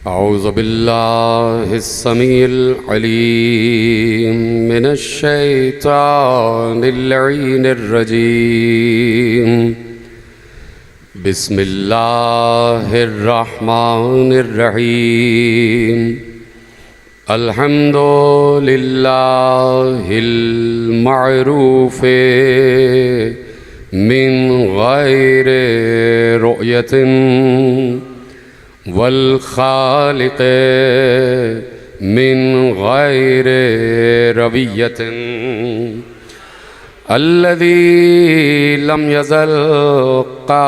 औज़ु बिल्लाहिस्समीइल अलीम मिनश्शैतानिर लईनिर रजीम। बिस्मिल्लाहिर रहमानिर रहीम। अल्हम्दुलिल्लाहिल मअरूफ़े मिन गैरि रुयतिन वल खालिक़े मिन गैरि रवियतिन अल्लज़ी लम यज़ल क़ाइमन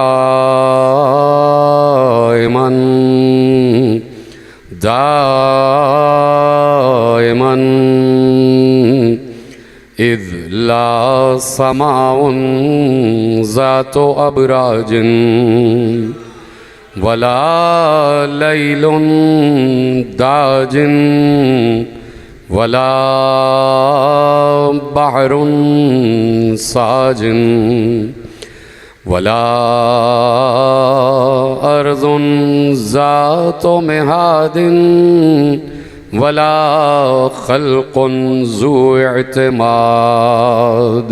दाइमन इज़ ला समाउन ज़ातो अबराजिन वला लैलुन दाजिन वला बहरुन साजिन वला अर्ज़ुन ज़ातो मिहादिन वला खल्क़ुन ज़ू इत्माद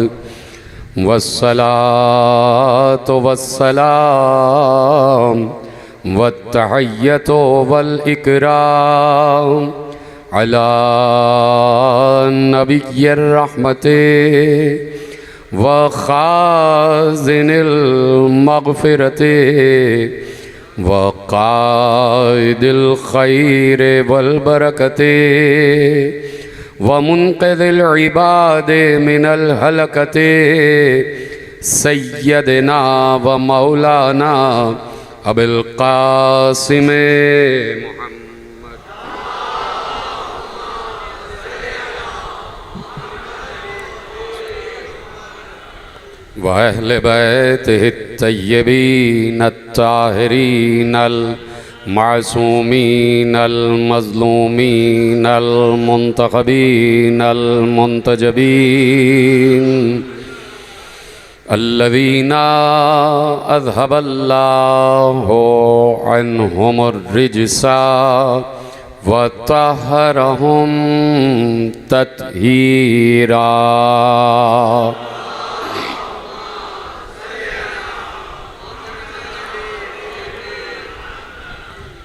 वस्सलातु वस्सलाम वत्तहिय्यतु वल इकराम अला नबिय्यिर रहमति व खाज़िनिल मग़फ़िरति व क़ाइदिल खैरि वल बरकति व मुन्क़िज़िल इबादि मिनल हलकति सय्यदना व मौलाना अबुल क़ासिम मुहम्मद व अहले बैतिहि तय्यबीन अत्ताहिरीन अल मासूमीन अल मज़लूमीन अल मुंतखबीन अल मुंतजबीन अल्लज़ीना अज़हबल्लाहु अन्हुमुर रिज्सा व तहहरहुम तत्हीरा।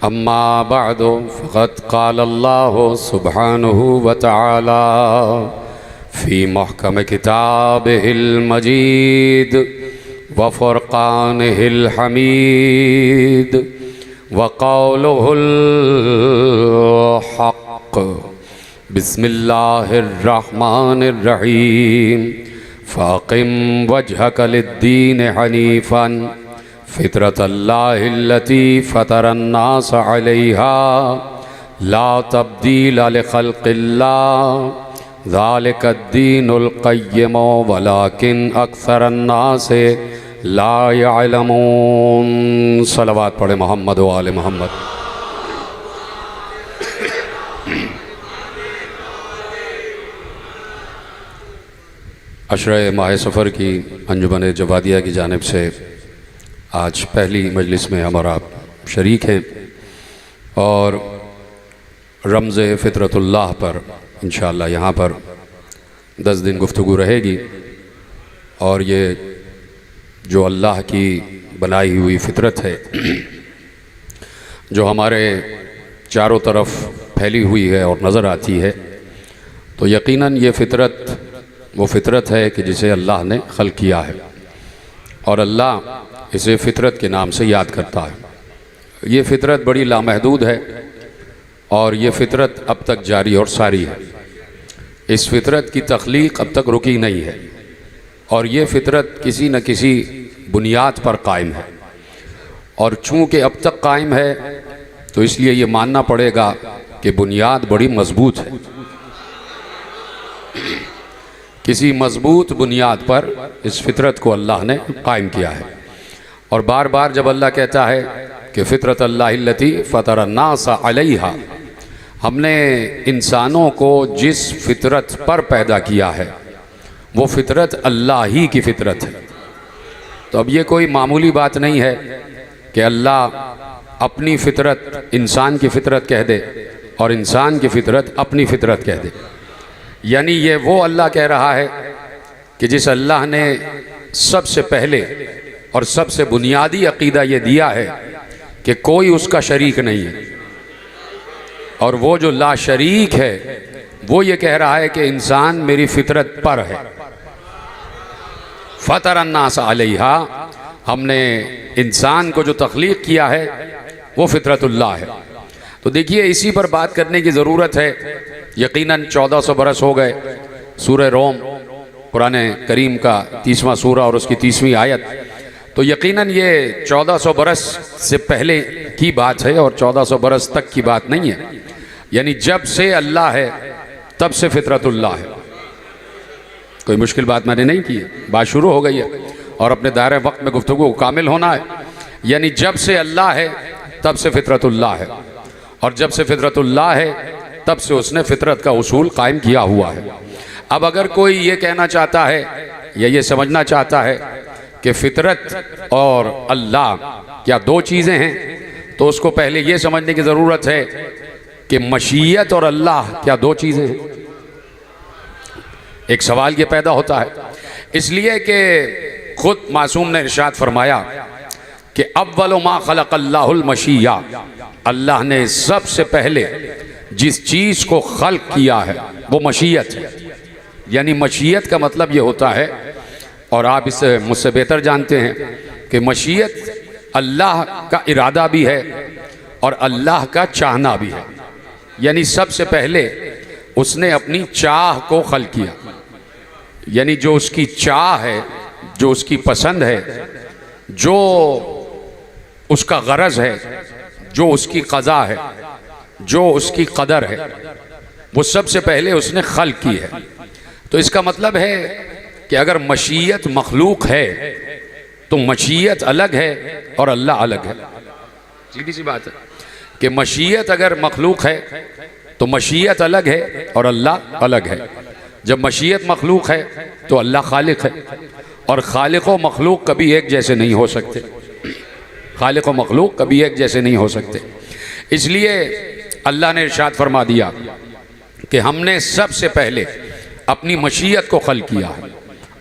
अम्मा बअदु फ़क़द क़ालल्लाहु सुब्हानहु व तआला फ़ी महकम किताबिहिल मजीद व फ़ुरक़ानिहिल हमीद व क़ौलुहुल हक़्क़। बिस्मिल्लाहिर रहमानिर रहीम। फ़अक़िम वजहक लिद्दीन हनीफ़न फ़ितरतल्लाहिल्लती फ़तरन्नास अलैहा ला तब्दील लिख़ल्क़िल्लाह ज़ालिकद्दीनुल क़य्यिम वलाकिन अक्सरन्नास ला यअलमून। सलवात पढ़े मोहम्मद व आले मोहम्मद। अशरे माह सफ़र की अंजुमन जवादिया की जानिब से आज पहली मजलिस में हम और आप शरीक हैं और रमज़ फ़ितरतुल्लाह पर इंशाअल्लाह यहाँ पर 10 दिन गुफ्तगू रहेगी। और ये जो अल्लाह की बनाई हुई फ़ितरत है जो हमारे चारों तरफ फैली हुई है और नज़र आती है, तो यकीनन ये फ़ितरत वो फ़ितरत है कि जिसे अल्लाह ने खल्क़ किया है और अल्लाह इसे फ़ितरत के नाम से याद करता है। ये फ़ितरत बड़ी लामहदूद है और ये फ़ितरत अब तक जारी और सारी है। इस फ़ितरत की तख्लीक़ अब तक रुकी नहीं है और ये फ़ितरत किसी न किसी बुनियाद पर कायम है और चूँकि अब तक कायम है तो इसलिए ये मानना पड़ेगा कि बुनियाद बड़ी मज़बूत है। किसी मज़बूत बुनियाद पर इस फ़ितरत को अल्लाह ने कायम किया है। और बार बार जब अल्लाह कहता है कि फ़ितरत अल्लाहिल्लती फ़तरन्नास अलैहा, हमने इंसानों को जिस फ़ितरत पर पैदा किया है वो फ़ितरत अल्लाह ही की फ़ितरत है। तो अब ये कोई मामूली बात नहीं है कि अल्लाह अपनी फितरत इंसान की फितरत कह दे और इंसान की फितरत अपनी फितरत कह दे। यानी ये वो अल्लाह कह रहा है कि जिस अल्लाह ने सबसे पहले और सबसे बुनियादी अकीदा ये दिया है कि कोई उसका शरीक नहीं है, और वो जो ला शरीक है वो ये कह रहा है कि इंसान मेरी फितरत पर है। फ़तरन्नास अलैहा, हमने इंसान को जो तख्लीक किया है वो फितरतुल्लाह है। तो देखिए इसी पर बात करने की ज़रूरत है। यकीनन 1400 बरस हो गए सूरह रोम कुरान करीम का 30वां सूरा और उसकी 30वीं आयत, तो यकीनन ये 1400 बरस से पहले की बात है और 1400 बरस तक की बात नहीं है। यानी जब से अल्लाह है तब से फितरतुल्लाह है। कोई मुश्किल बात मैंने नहीं की है, बात शुरू हो गई है और अपने दायरे वक्त में गुफ्तगू कामिल होना है। यानी जब से अल्लाह है तब से फितरतुल्लाह है, और जब से फितरतुल्लाह है तब से उसने फितरत का उसूल कायम किया हुआ है। अब अगर कोई ये कहना चाहता है या ये समझना चाहता है कि फितरत और अल्लाह क्या दो चीज़ें हैं, तो उसको पहले ये समझने की ज़रूरत है कि मशीयत और अल्लाह क्या दो चीज़ें हैं। एक सवाल ये पैदा होता है, इसलिए कि खुद मासूम ने इरशाद फरमाया कि अव्वल मा खलक़ल्लाहुल मशीया, अल्लाह ने सबसे पहले जिस चीज़ को खल्क किया है वो मशीयत है। यानी मशीयत का मतलब ये होता है, और आप इसे मुझसे बेहतर जानते हैं, कि मशीयत अल्लाह का इरादा भी है और अल्लाह का चाहना भी है। यानी सबसे पहले उसने अपनी चाह को खल्क किया, यानी जो उसकी चाह है, जो उसकी पसंद है, जो उसका गरज है, जो उसकी क़ज़ा है, जो उसकी कदर है, वो सबसे पहले उसने खल्क की है। तो इसका मतलब है कि अगर मशीयत मखलूक है तो मशीयत अलग है और अल्लाह अलग है। सीधी सी बात है कि मशीयत अगर मखलूक है तो मशीयत अलग है और अल्लाह अलग है। जब मशीयत मखलूक है तो अल्लाह खालिक है, और खालिक व मखलूक कभी एक जैसे नहीं हो सकते। खालिक व मखलूक कभी एक जैसे नहीं हो सकते। इसलिए अल्लाह ने इरशाद फरमा दिया कि हमने सबसे पहले अपनी मशीयत को खल्क किया है,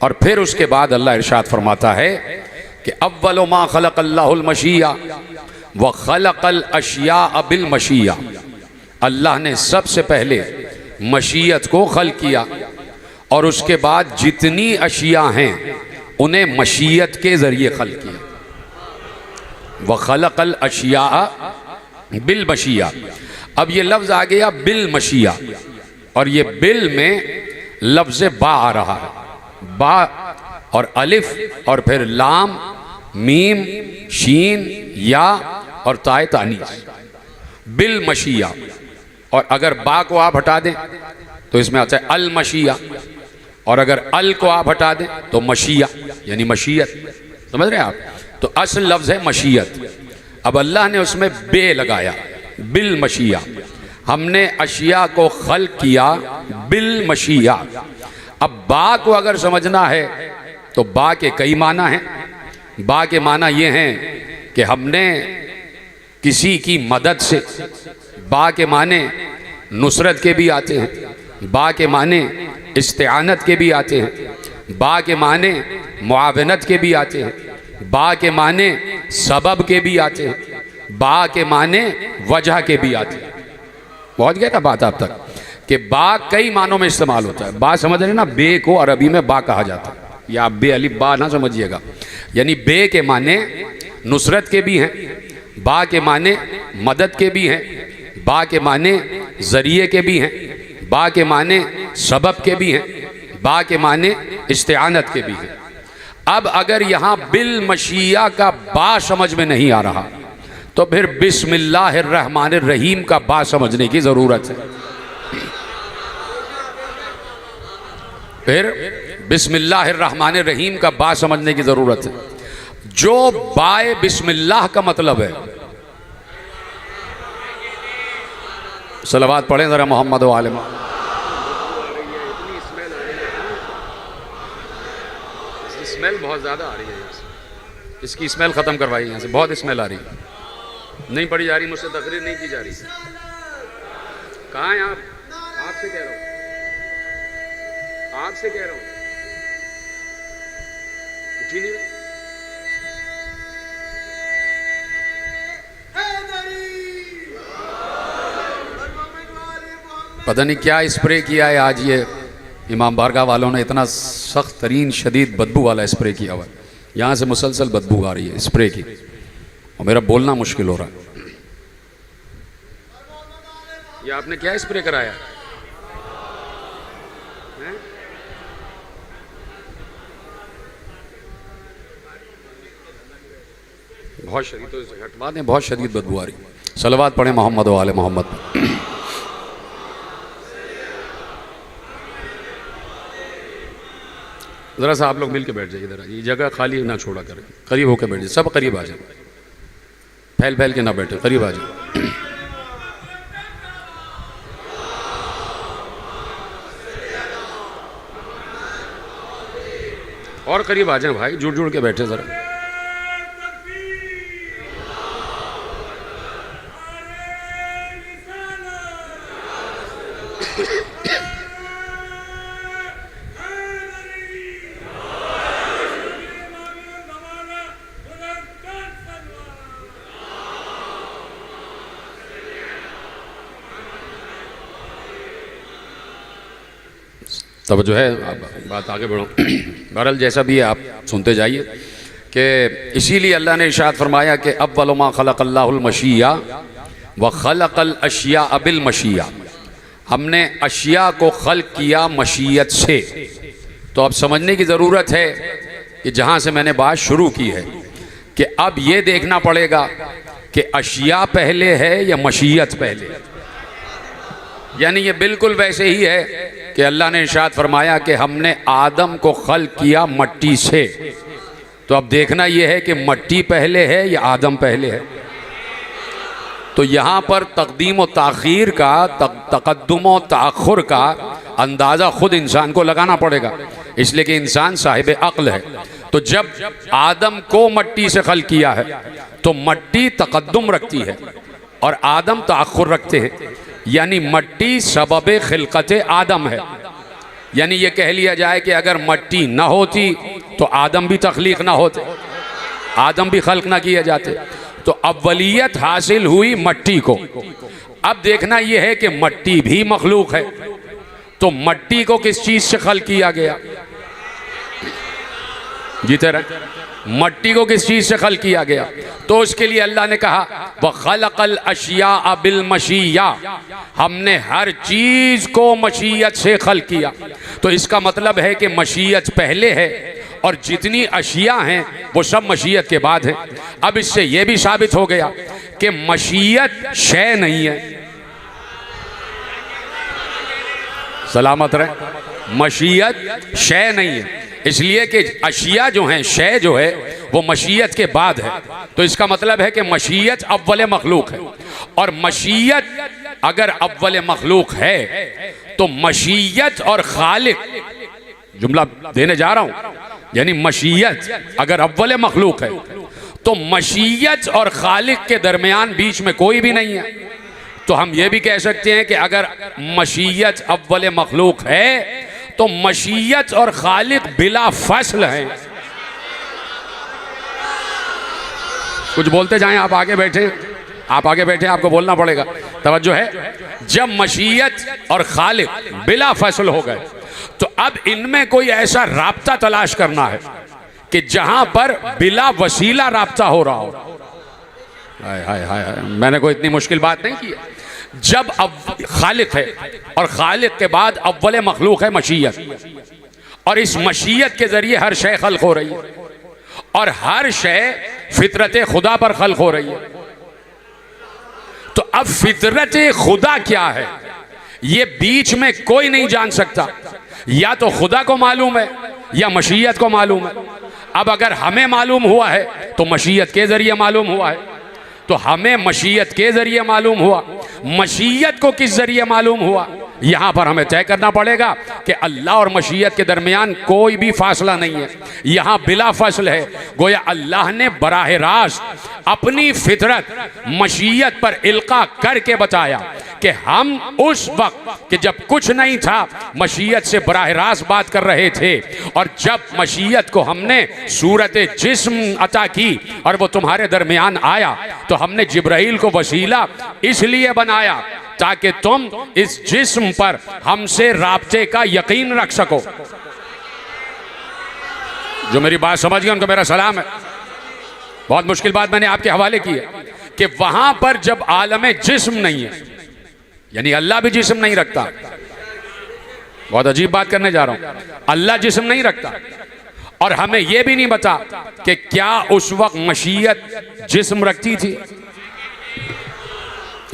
और फिर उसके बाद अल्लाह इरशाद फरमाता है कि अव्वल मा खलक़ल्लाहुल मशीया व खलक़ल अशिया बिल मशीया, अल्लाह ने सबसे पहले मशीयत को खल्क किया और उसके बाद जितनी अशिया हैं उन्हें मशीयत के ज़रिए खल्क किया। व खलक़ल अशिया बिल मशिया, अब ये लफ्ज़ आ गया बिल मशिया, और ये बिल में लफ्ज़ बा आ रहा है, बा और अलिफ और फिर लाम मीम शीन या और ताए तानीस, बिल मशिया। और अगर बा को आप हटा दें तो इसमें आता है अल मशिया, और अगर अल को आप हटा दें तो मशिया, यानी मशीयत। समझ रहे हैं आप? तो असल लफ्ज़ है मशीयत। अब अल्लाह ने उसमें बे लगाया, बिल मशिया। हमने अशिया को खल्क किया बिल मशिया। अब बा को अगर समझना है तो बा के कई माना हैं। बा के माना ये हैं कि हमने किसी की मदद से, बा के माने नुसरत के भी आते हैं, बा के माने इस्तिआनत के भी आते हैं, बा के माने मुआवनत के भी आते हैं, बा के माने सबब के भी आते हैं, बा के माने वजह के भी आते हैं। पहुँच गया ना बात आप तक कि बा कई मानों में इस्तेमाल होता है। बा समझ रहे ना, बे को अरबी में बा कहा जाता है, या आप बे अलिफ बा ना समझिएगा। यानी बे के माने नुसरत के भी हैं, बा के माने मदद के भी हैं, बा के माने ज़रिए के भी हैं, बा के माने सबब के भी हैं, बा के माने इस्तिआनत के भी हैं। अब अगर यहाँ बिल मशिया का बा समझ में नहीं आ रहा तो फिर बिस्मिल्लाहिर्रहमानिर्रहीम का बा समझने की ज़रूरत है। फिर बिस्मिल्लाहिर्रहमानिर्रहीम का बा समझने की ज़रूरत है। जो बाए बिस्मिल्लाह का मतलब है, सलावत पढ़ें ज़रा मोहम्मद व आले मोहम्मद। स्मेल बहुत ज़्यादा आ रही है यहाँ से, इसकी स्मेल ख़त्म करवाइए यहाँ से, बहुत स्मेल आ रही है। नहीं पढ़ी जा रही, मुझसे तकरीर नहीं की जा रही। कहाँ हैं आप? आपसे कह रहा हूँ, आपसे कह रहा हूँ, उठी नहीं रहा। पता नहीं क्या स्प्रे किया है आज ये इमाम बारगाह वालों ने, इतना सख्त तरीन शदीद बदबू वाला स्प्रे किया हुआ है। यहाँ से मुसलसल बदबू आ रही है स्प्रे की, और मेरा बोलना मुश्किल हो रहा है। ये आपने क्या स्प्रे कराया है? बहुत शदीद, तो हटवा दें, बहुत शदीद बदबू आ रही। सलवात पढ़े मोहम्मद व आले मोहम्मद। ज़रा सा आप लोग मिल के बैठ जाइए, ज़रा ये जगह खाली ना छोड़ा करें, करीब होकर बैठ जाए, सब करीब आ जाए, फैल फैल के ना बैठे, करीब आ जाए। और करीब आ जाए भाई, जुड़ जुड़ के बैठे ज़रा। तब जो है बात आगे बढ़ो। बहरहाल जैसा भी है आप सुनते जाइए कि इसीलिए अल्लाह ने इरशाद फरमाया कि अव्वल मा खलक़ल्लाहुल मशिया व खलक़ल अशिया बिल मशिया, हमने अशिया को खल्क किया मशीयत से। तो अब समझने की ज़रूरत है कि जहाँ से मैंने बात शुरू की है कि अब ये देखना पड़ेगा कि अशिया पहले है या मशीयत पहले। यानी ये बिल्कुल वैसे ही है कि अल्लाह ने इरशाद फरमाया कि हमने आदम को खल्क किया मट्टी से। तो अब देखना यह है कि मट्टी पहले है या आदम पहले है। तो यहाँ पर तकदीम व ताख़ीर का, तक़द्दुम व ताख़ुर का अंदाज़ा खुद इंसान को लगाना पड़ेगा, इसलिए कि इंसान साहिब अक्ल है। तो जब आदम को मट्टी से खल्क किया है तो मट्टी तक़द्दुम रखती है और आदम ताख़ुर रखते हैं। यानी मट्टी सबब खिलकत आदम है। यानी ये कह लिया जाए कि अगर मट्टी ना होती तो आदम भी तख्लीक ना होते, आदम भी खल्क ना किए जाते। तो अव्वलियत हासिल हुई मट्टी को। अब देखना यह है कि मट्टी भी मखलूक है, तो मट्टी को किस चीज से खल्क किया गया? जीते रहे, मट्टी को किस चीज से खल्क किया गया? तो उसके लिए अल्लाह ने कहा व खलक़ल अशिया बिल मशिया, हमने हर चीज को मशीयत से खल्क किया। तो इसका मतलब है कि मशीयत पहले है और जितनी अशिया हैं वो सब मशीयत के बाद हैं। अब इससे यह भी साबित हो गया कि मशीयत शय नहीं है। सलामत रहे, मशीयत शय नहीं है, इसलिए कि अशिया जो हैं, शय जो है वो मशीयत के बाद है। तो इसका मतलब है कि मशीयत अव्वल मखलूक है, और मशीयत अगर अव्वल मखलूक है तो मशीयत और खालिक, जुमला देने जा रहा हूं, यानी मशीयत अगर अव्वल मखलूक है तो मशीयत और खालिक के दरमियान बीच में कोई भी नहीं है। तो हम ये भी कह सकते हैं कि अगर मशीयत अव्वल मखलूक है तो मशीयत और खालिक बिला फसल हैं। कुछ बोलते जाएं, आप आगे बैठे, आप आगे बैठे, आपको बोलना पड़ेगा, तवज्जो है। जब मशीयत और खालिक बिला फसल हो गए तो अब इनमें कोई ऐसा राब्ता तलाश करना है कि जहां पर बिला वसीला राब्ता हो रहा हो। हाय हाय हाय, मैंने कोई इतनी मुश्किल बात नहीं की। जब अब खालिक है और खालिक के बाद अव्वल मखलूक है मशीयत, और इस मशीयत के जरिए हर शय खल्क हो रही है और हर शय फितरत खुदा पर खल्क हो रही है। तो अब फितरत खुदा क्या है ये बीच में कोई नहीं जान सकता, या तो खुदा को मालूम है या मशीयत को मालूम है। अब अगर हमें मालूम हुआ है तो मशीयत के जरिए मालूम हुआ है, तो हमें मशीयत के जरिए मालूम हुआ। मशीयत को किस जरिए मालूम हुआ? यहाँ पर हमें तय करना पड़ेगा कि अल्लाह और मशीयत के दरमियान कोई भी फासला नहीं है, यहाँ बिला फसल है। गोया अल्लाह ने बराह रास्त अपनी फितरत मशीयत पर इल्का करके बताया कि हम उस वक्त कि जब कुछ नहीं था मशीयत से बराह रास्त बात कर रहे थे, और जब मशीयत को हमने सूरत जिस्म अता की और वो तुम्हारे दरमियान आया तो हमने जिब्राइल को वसीला इसलिए बनाया ताकि तुम इस जिस्म पर हमसे राब्ते का यकीन रख सको। जो मेरी बात समझ गए उनको मेरा सलाम है। बहुत मुश्किल बात मैंने आपके हवाले की है कि वहां पर जब आलम जिस्म नहीं है, यानी अल्लाह भी जिस्म नहीं रखता। बहुत अजीब बात करने जा रहा हूं, अल्लाह जिस्म नहीं रखता और हमें यह भी नहीं बता कि क्या उस वक्त मशीयत जिस्म रखती थी।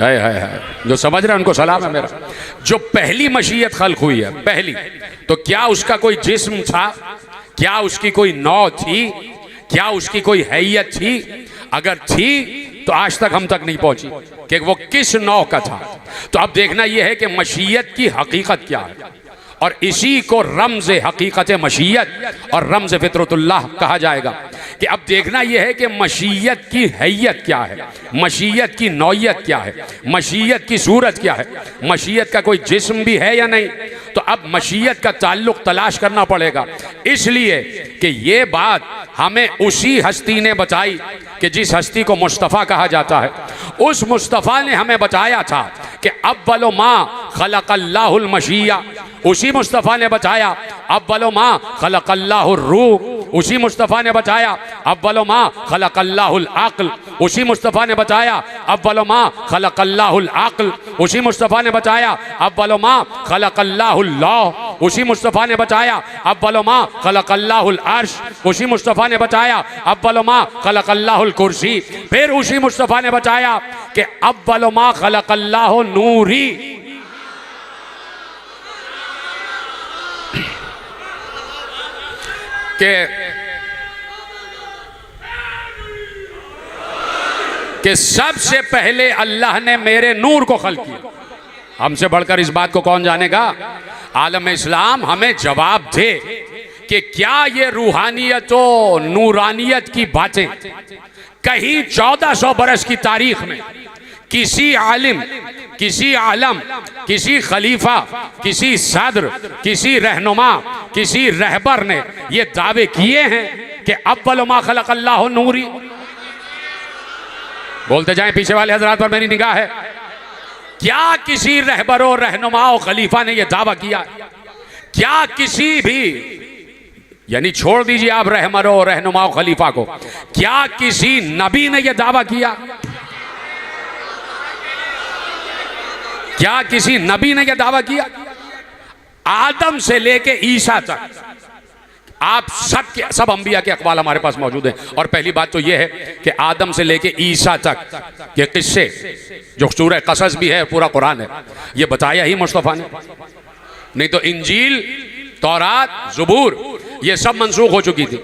है जो समझ रहे हैं उनको सलाम है मेरा। जो पहली मशीयत खल्क हुई है पहली, तो क्या उसका कोई जिस्म था? क्या उसकी कोई नौ थी? क्या उसकी कोई हैयत थी? अगर थी तो आज तक हम तक नहीं पहुंची कि वो किस नौ का था। तो अब देखना यह है कि मशीयत की हकीकत क्या है, और इसी को रम्ज़ हकीकत मशीयत और रम्ज़ फितरतुल्लाह कहा जाएगा। कि अब देखना यह है कि मशीयत की हैयत क्या है, मशीयत की नौयत क्या है, मशीयत की सूरत क्या है, मशीयत का कोई जिस्म भी है या नहीं। तो अब मशीयत का ताल्लुक तलाश करना पड़ेगा, इसलिए कि ये बात हमें उसी हस्ती ने बताई कि जिस हस्ती को मुस्तफ़ा कहा जाता है। उस मुस्तफ़ा ने हमें बताया था कि अव्वलु मा खलक़ल्लाहुल मशीया, उसी मुस्तफ़ा ने बताया अव्वलु मा खलक़ल्लाहुर रूह, उसी मुस्तफ़ा ने बताया अव्वलु मा खलक़ल्लाहुल अक़्ल, उसी मुस्तफ़ा ने बताया अव्वलु मा खलक़ल्लाहुल अक़्ल, उसी मुस्तफ़ा ने बताया अव्वलु मा खलक़ल्लाहुल लौह, उसी मुस्तफ़ा ने बताया अव्वलु मा खलक़ल्लाहुल अर्श, उसी मुस्तफ़ा ने बताया अव्वलु मा खलक़ल्लाहुल कुर्सी। फिर उसी मुस्तफ़ा ने बताया कि अव्वलु मा खलक़ल्लाहु नूरी, कि सबसे पहले अल्लाह ने मेरे नूर को खल्क किया। हमसे बढ़कर इस बात को कौन जानेगा? आलम इस्लाम हमें जवाब दे कि क्या ये रूहानियत और नूरानियत की बातें कहीं 1400 बरस की तारीख में किसी आलिम, किसी आलम, किसी खलीफा, किसी सदर, किसी रहनुमा, किसी रहबर ने ये दावे किए हैं कि अव्वलु मा खलक़ल्लाहु नूरी? बोलते जाएं, पीछे वाले हजरात पर मेरी निगाह है। क्या किसी रहबरो, रहनुमा और खलीफा ने यह दावा किया? क्या किसी भी, यानी छोड़ दीजिए आप रहबरो, रहनुमा और खलीफा को, क्या किसी नबी ने यह दावा किया? क्या किसी नबी ने यह दावा किया? आदम से लेके ईसा तक आप सब अंबिया के अक़वाल हमारे पास मौजूद हैं। और पहली बात तो यह है कि आदम से लेके ईसा तक के किस्से, जो सूरह क़सस भी है, पूरा कुरान है, ये बताया ही मुस्तफ़ा ने। नहीं तो इंजील, तौरात, ज़बूर ये सब मंसूख हो चुकी थी,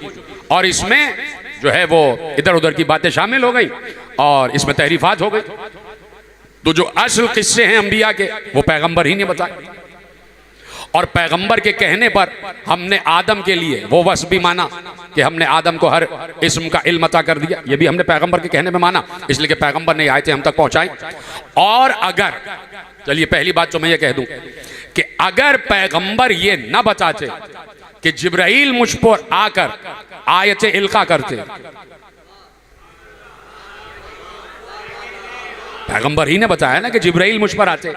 और इसमें जो है वो इधर उधर की बातें शामिल हो गई और इसमें तहरीफात हो गई। तो जो असल किस्से हैं अंबिया के, वो पैगंबर ही ने बताए। और पैगंबर के कहने पर हमने आदम के लिए वो वस्फ भी माना कि हमने आदम को हर इस्म का इल्म अता कर दिया, ये भी हमने पैगंबर के कहने में माना, इसलिए कि पैगंबर ने आयतें हम तक पहुंचाई। और अगर, चलिए पहली बात तो मैं ये कह दूं कि अगर पैगंबर ये न बताते कि जिब्राइल मुझ पर आकर आयतें इल्का करते, पैगंबर ही ने बताया ना कि जिब्राइल मुझ पर आते,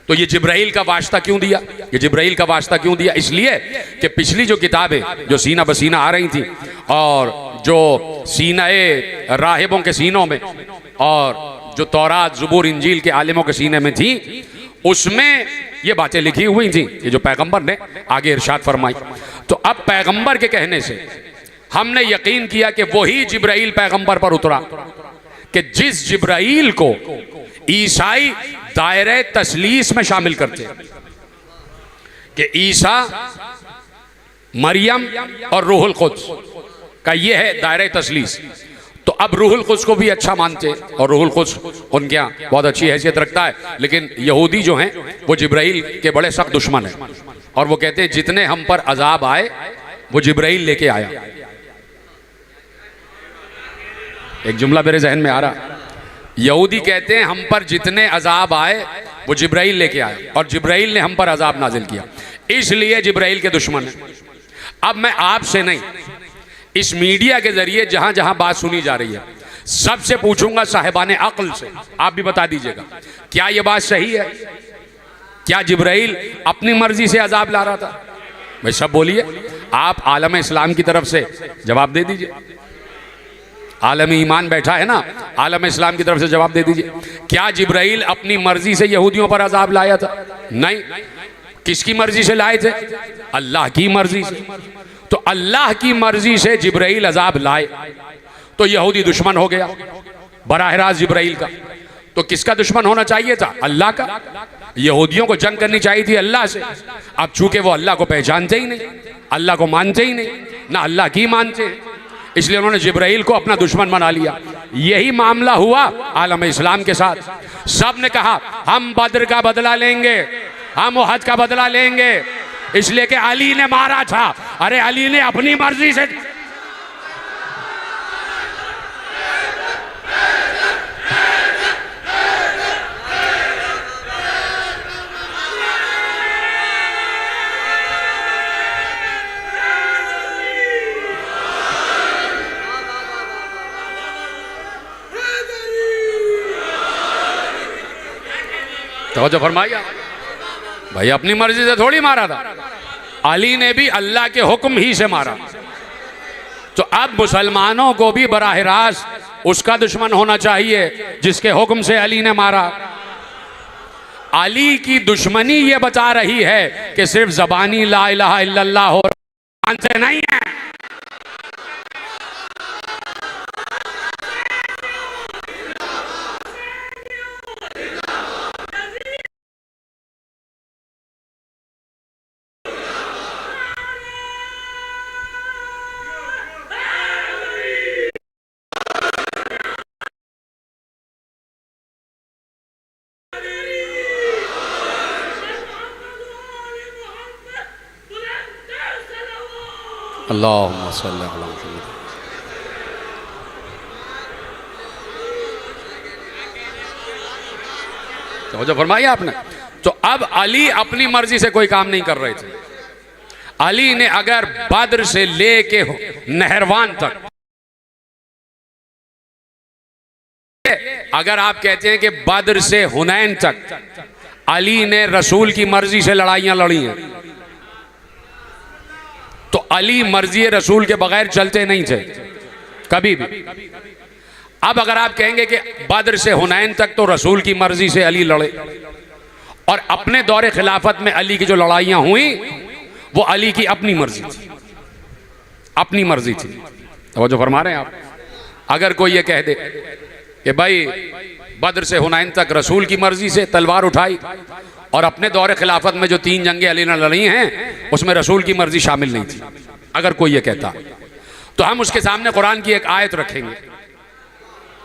तो ये जिब्राइल का वास्ता क्यों दिया? ये जिब्राइल का वास्ता क्यों दिया? इसलिए कि पिछली जो किताबें जो सीना बसीना आ रही थी, और जो सीनाए राहिबों के सीनों में, और जो तौरात, ज़बूर, इंजील के आलिमों के सीने में थी, उसमें ये बातें लिखी हुई थी, ये जो पैगंबर ने आगे इरशाद फरमाई। तो अब पैगंबर के कहने से हमने यकीन किया कि वही जिब्राइल पैगंबर पर उतरा, कि जिस जिब्राइल को ईसाई दायरे तस्लीस में शामिल करते हैं, कि ईसा, मरियम और रूहुल कुद्स का ये है दायरे तस्लीस। तो अब रूहुल कुद्स को भी अच्छा मानते हैं और रूहुल कुद्स उनके यहाँ बहुत अच्छी हैसियत रखता है। लेकिन यहूदी जो हैं वो जिब्राइल के बड़े सख्त दुश्मन हैं और वो कहते हैं जितने हम पर अजाब आए वो जिब्राइल लेके आया। एक जुमला मेरे जहन में आ रहा, यहूदी कहते हैं हम पर जितने अजाब आए वो जिब्राइल लेके आया और जिब्राइल ने हम पर अजाब नाजिल किया, इसलिए जिब्राइल के दुश्मन है। अब मैं आपसे नहीं, इस मीडिया के जरिए जहां जहां बात सुनी जा रही है सबसे पूछूंगा साहिबाने अक्ल से, आप भी बता दीजिएगा क्या यह बात सही है? क्या जिब्राइल अपनी मर्जी से अजाब ला रहा था? भाई सब बोलिए, आप आलम इस्लाम की तरफ से जवाब दे दीजिए। आलम ईमान बैठा है ना, आलम इस्लाम की तरफ से जवाब दे दीजिए। क्या जिब्राइल अपनी मर्जी से यहूदियों पर अजाब लाया था? नहीं। किसकी मर्जी से लाए थे? अल्लाह की मर्जी से। तो अल्लाह की मर्जी से जिब्राइल अजाब लाए तो यहूदी दुश्मन हो गया बराह रास्त जिब्राइल का। तो किसका दुश्मन होना चाहिए था? अल्लाह का। यहूदियों को जंग करनी चाहिए थी अल्लाह से। अब चूंकि वो अल्लाह को पहचानते ही नहीं, अल्लाह को मानते ही नहीं, ना अल्लाह की मानते, इसलिए उन्होंने जिब्राइल को अपना दुश्मन बना लिया। यही मामला हुआ आलम इस्लाम के साथ। सब ने कहा हम बद्र का बदला लेंगे, हम उहद का बदला लेंगे, इसलिए कि अली ने मारा था। अरे अली ने अपनी मर्जी से तो फरमाया भाई अपनी मर्जी से थोड़ी मारा था, अली ने भी अल्लाह के हुक्म ही से मारा। तो अब मुसलमानों को भी बराह रास्त उसका दुश्मन होना चाहिए जिसके हुक्म से अली ने मारा। अली की दुश्मनी ये बता रही है कि सिर्फ ज़बानी ला इलाहा इल्लल्लाह हो मानते नहीं है। अल्लाहुम्मा सल्ली अला मुहम्मद। तो फरमाया आपने। तो अब अली अपनी मर्जी से कोई काम नहीं कर रहे थे। अली ने अगर बद्र से लेके नहरवान तक, अगर आप कहते हैं कि बद्र से हुनैन तक अली ने रसूल की मर्जी से लड़ाइयां लड़ी हैं, तो अली मर्जी रसूल के बगैर चलते नहीं थे कभी भी। अब अगर आप कहेंगे कि बद्र से हुनैन तक तो रसूल की मर्जी से अली लड़े और अपने दौरे खिलाफत में अली की जो लड़ाइयां हुई वो अली की अपनी मर्जी थी, अपनी मर्जी थी। तो जो फरमा रहे हैं आप, अगर कोई ये कह दे कि भाई बद्र से हुनैन तक रसूल की मर्जी से तलवार उठाई और अपने दौरे खिलाफत में जो 3 जंगें अली ने लड़ी हैं उसमें रसूल की मर्जी शामिल नहीं थी, अगर कोई ये कहता तो हम उसके सामने कुरान की एक आयत रखेंगे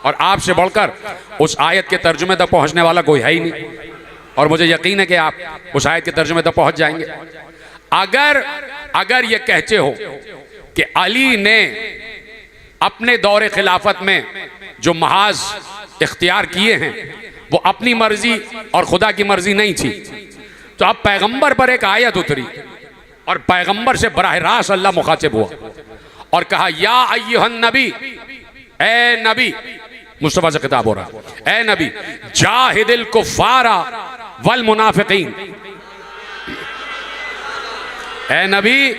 और आपसे बढ़कर उस आयत के तर्जुमे तक पहुंचने वाला कोई है ही नहीं, और मुझे यकीन है कि आप उस आयत के तर्जुमे तक पहुंच जाएंगे। अगर ये कहते हो कि अली ने अपने दौरे खिलाफत में जो महाज इख्तियार किए हैं वो अपनी मर्जी और खुदा की मर्जी नहीं थी, तो अब पैगंबर पर एक आयत उतरी और पैगंबर से बराह रास्त अल्लाह मुखातिब हुआ और कहा या अय्युहन नबी, ए नबी, मुस्तफा से खिताब हो रहा, ए नबी जाहिदिल कुफ्फारा वल मुनाफिकीन, ए नबी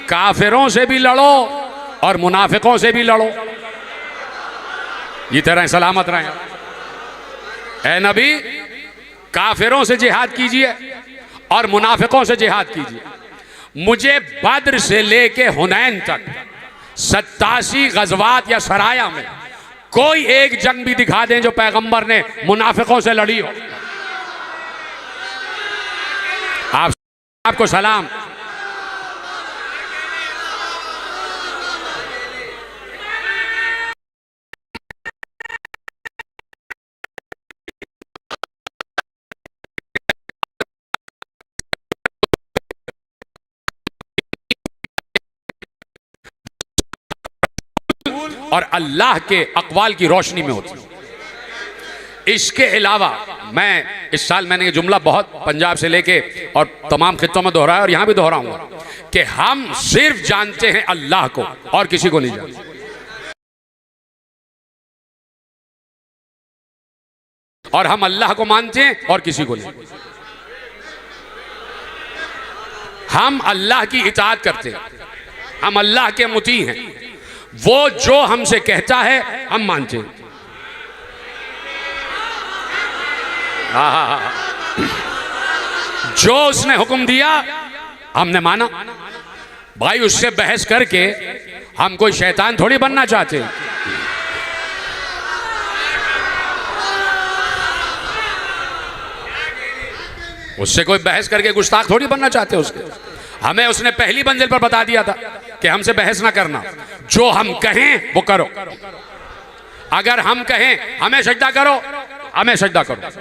काफिरों से भी लड़ो और मुनाफिकों से भी लड़ो, ये तरह सलामत रहें। ए नबी काफिरों से जिहाद कीजिए और मुनाफिकों से जिहाद कीजिए। मुझे बद्र से लेके हुनैन तक 87 गज़वात या सराया में कोई एक जंग भी दिखा दें जो पैगंबर ने मुनाफिकों से लड़ी हो। आपको सलाम। और अल्लाह के अक़वाल की रोशनी में होती है। इसके अलावा मैं इस साल मैंने ये जुमला बहुत पंजाब से लेके और तमाम खित्तों में दोहराया और यहां भी दोहराऊंगा कि हम सिर्फ जानते हैं अल्लाह को और किसी को नहीं जानते। और हम अल्लाह को मानते हैं और किसी को नहीं। हम अल्लाह की इताअत करते हैं, हम अल्लाह के मुती हैं। वो जो हमसे कहता है हम मानते हैं। जो उसने हुक्म दिया हमने माना। भाई उससे बहस करके हम कोई शैतान थोड़ी बनना चाहते हैं। उससे कोई बहस करके गुस्ताख थोड़ी बनना चाहते उसके। हमें उसने पहली मंजिल पर बता दिया था कि हमसे बहस ना करना, जो हम कहें वो करो। अगर हम कहें हमें सजदा करो, हमें सजदा करो,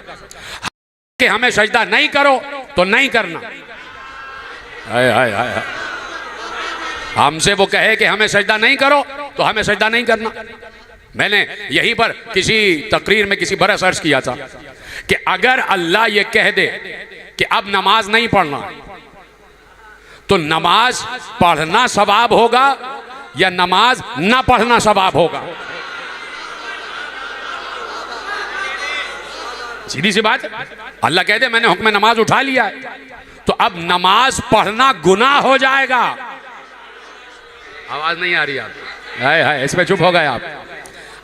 कि हमें सजदा नहीं करो तो नहीं करना। हाय हाय हाय, हमसे वो कहे कि हमें सजदा नहीं करो तो हमें सजदा नहीं करना। मैंने यहीं पर किसी तकरीर में किसी बरस अर्ज किया था कि अगर अल्लाह ये कह दे कि अब नमाज नहीं पढ़ना, तो नमाज पढ़ना सवाब होगा या नमाज ना पढ़ना सवाब होगा? सीधी सी बात है। अल्लाह कह दे मैंने हुक्म नमाज उठा लिया है, तो अब नमाज पढ़ना गुनाह हो जाएगा। आवाज नहीं आ रही आप? हाय हाय, इस पे चुप हो गए आप।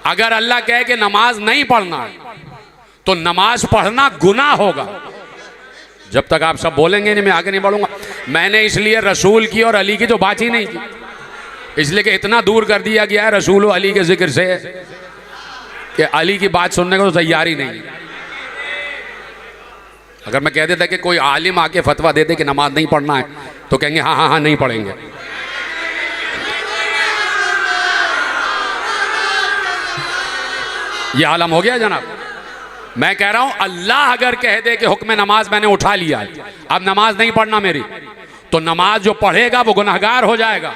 अगर अल्लाह कहे कि नमाज नहीं पढ़ना तो नमाज पढ़ना गुनाह होगा। जब तक आप सब बोलेंगे नहीं मैं आगे नहीं बढ़ूंगा। मैंने इसलिए रसूल की और अली की तो बात ही नहीं की, इसलिए कि इतना दूर कर दिया गया है रसूल और अली के जिक्र से कि अली की बात सुनने को तो तैयार ही नहीं। अगर मैं कह देता कि कोई आलिम आके फतवा दे दे कि नमाज नहीं पढ़ना है, तो कहेंगे हाँ हाँ हाँ नहीं पढ़ेंगे। ये आलम हो गया जनाब। मैं कह रहा हूं अल्लाह अगर कह दे कि हुक्म नमाज मैंने उठा लिया है, अब नमाज नहीं पढ़ना मेरी, तो नमाज जो पढ़ेगा वो गुनहगार हो जाएगा।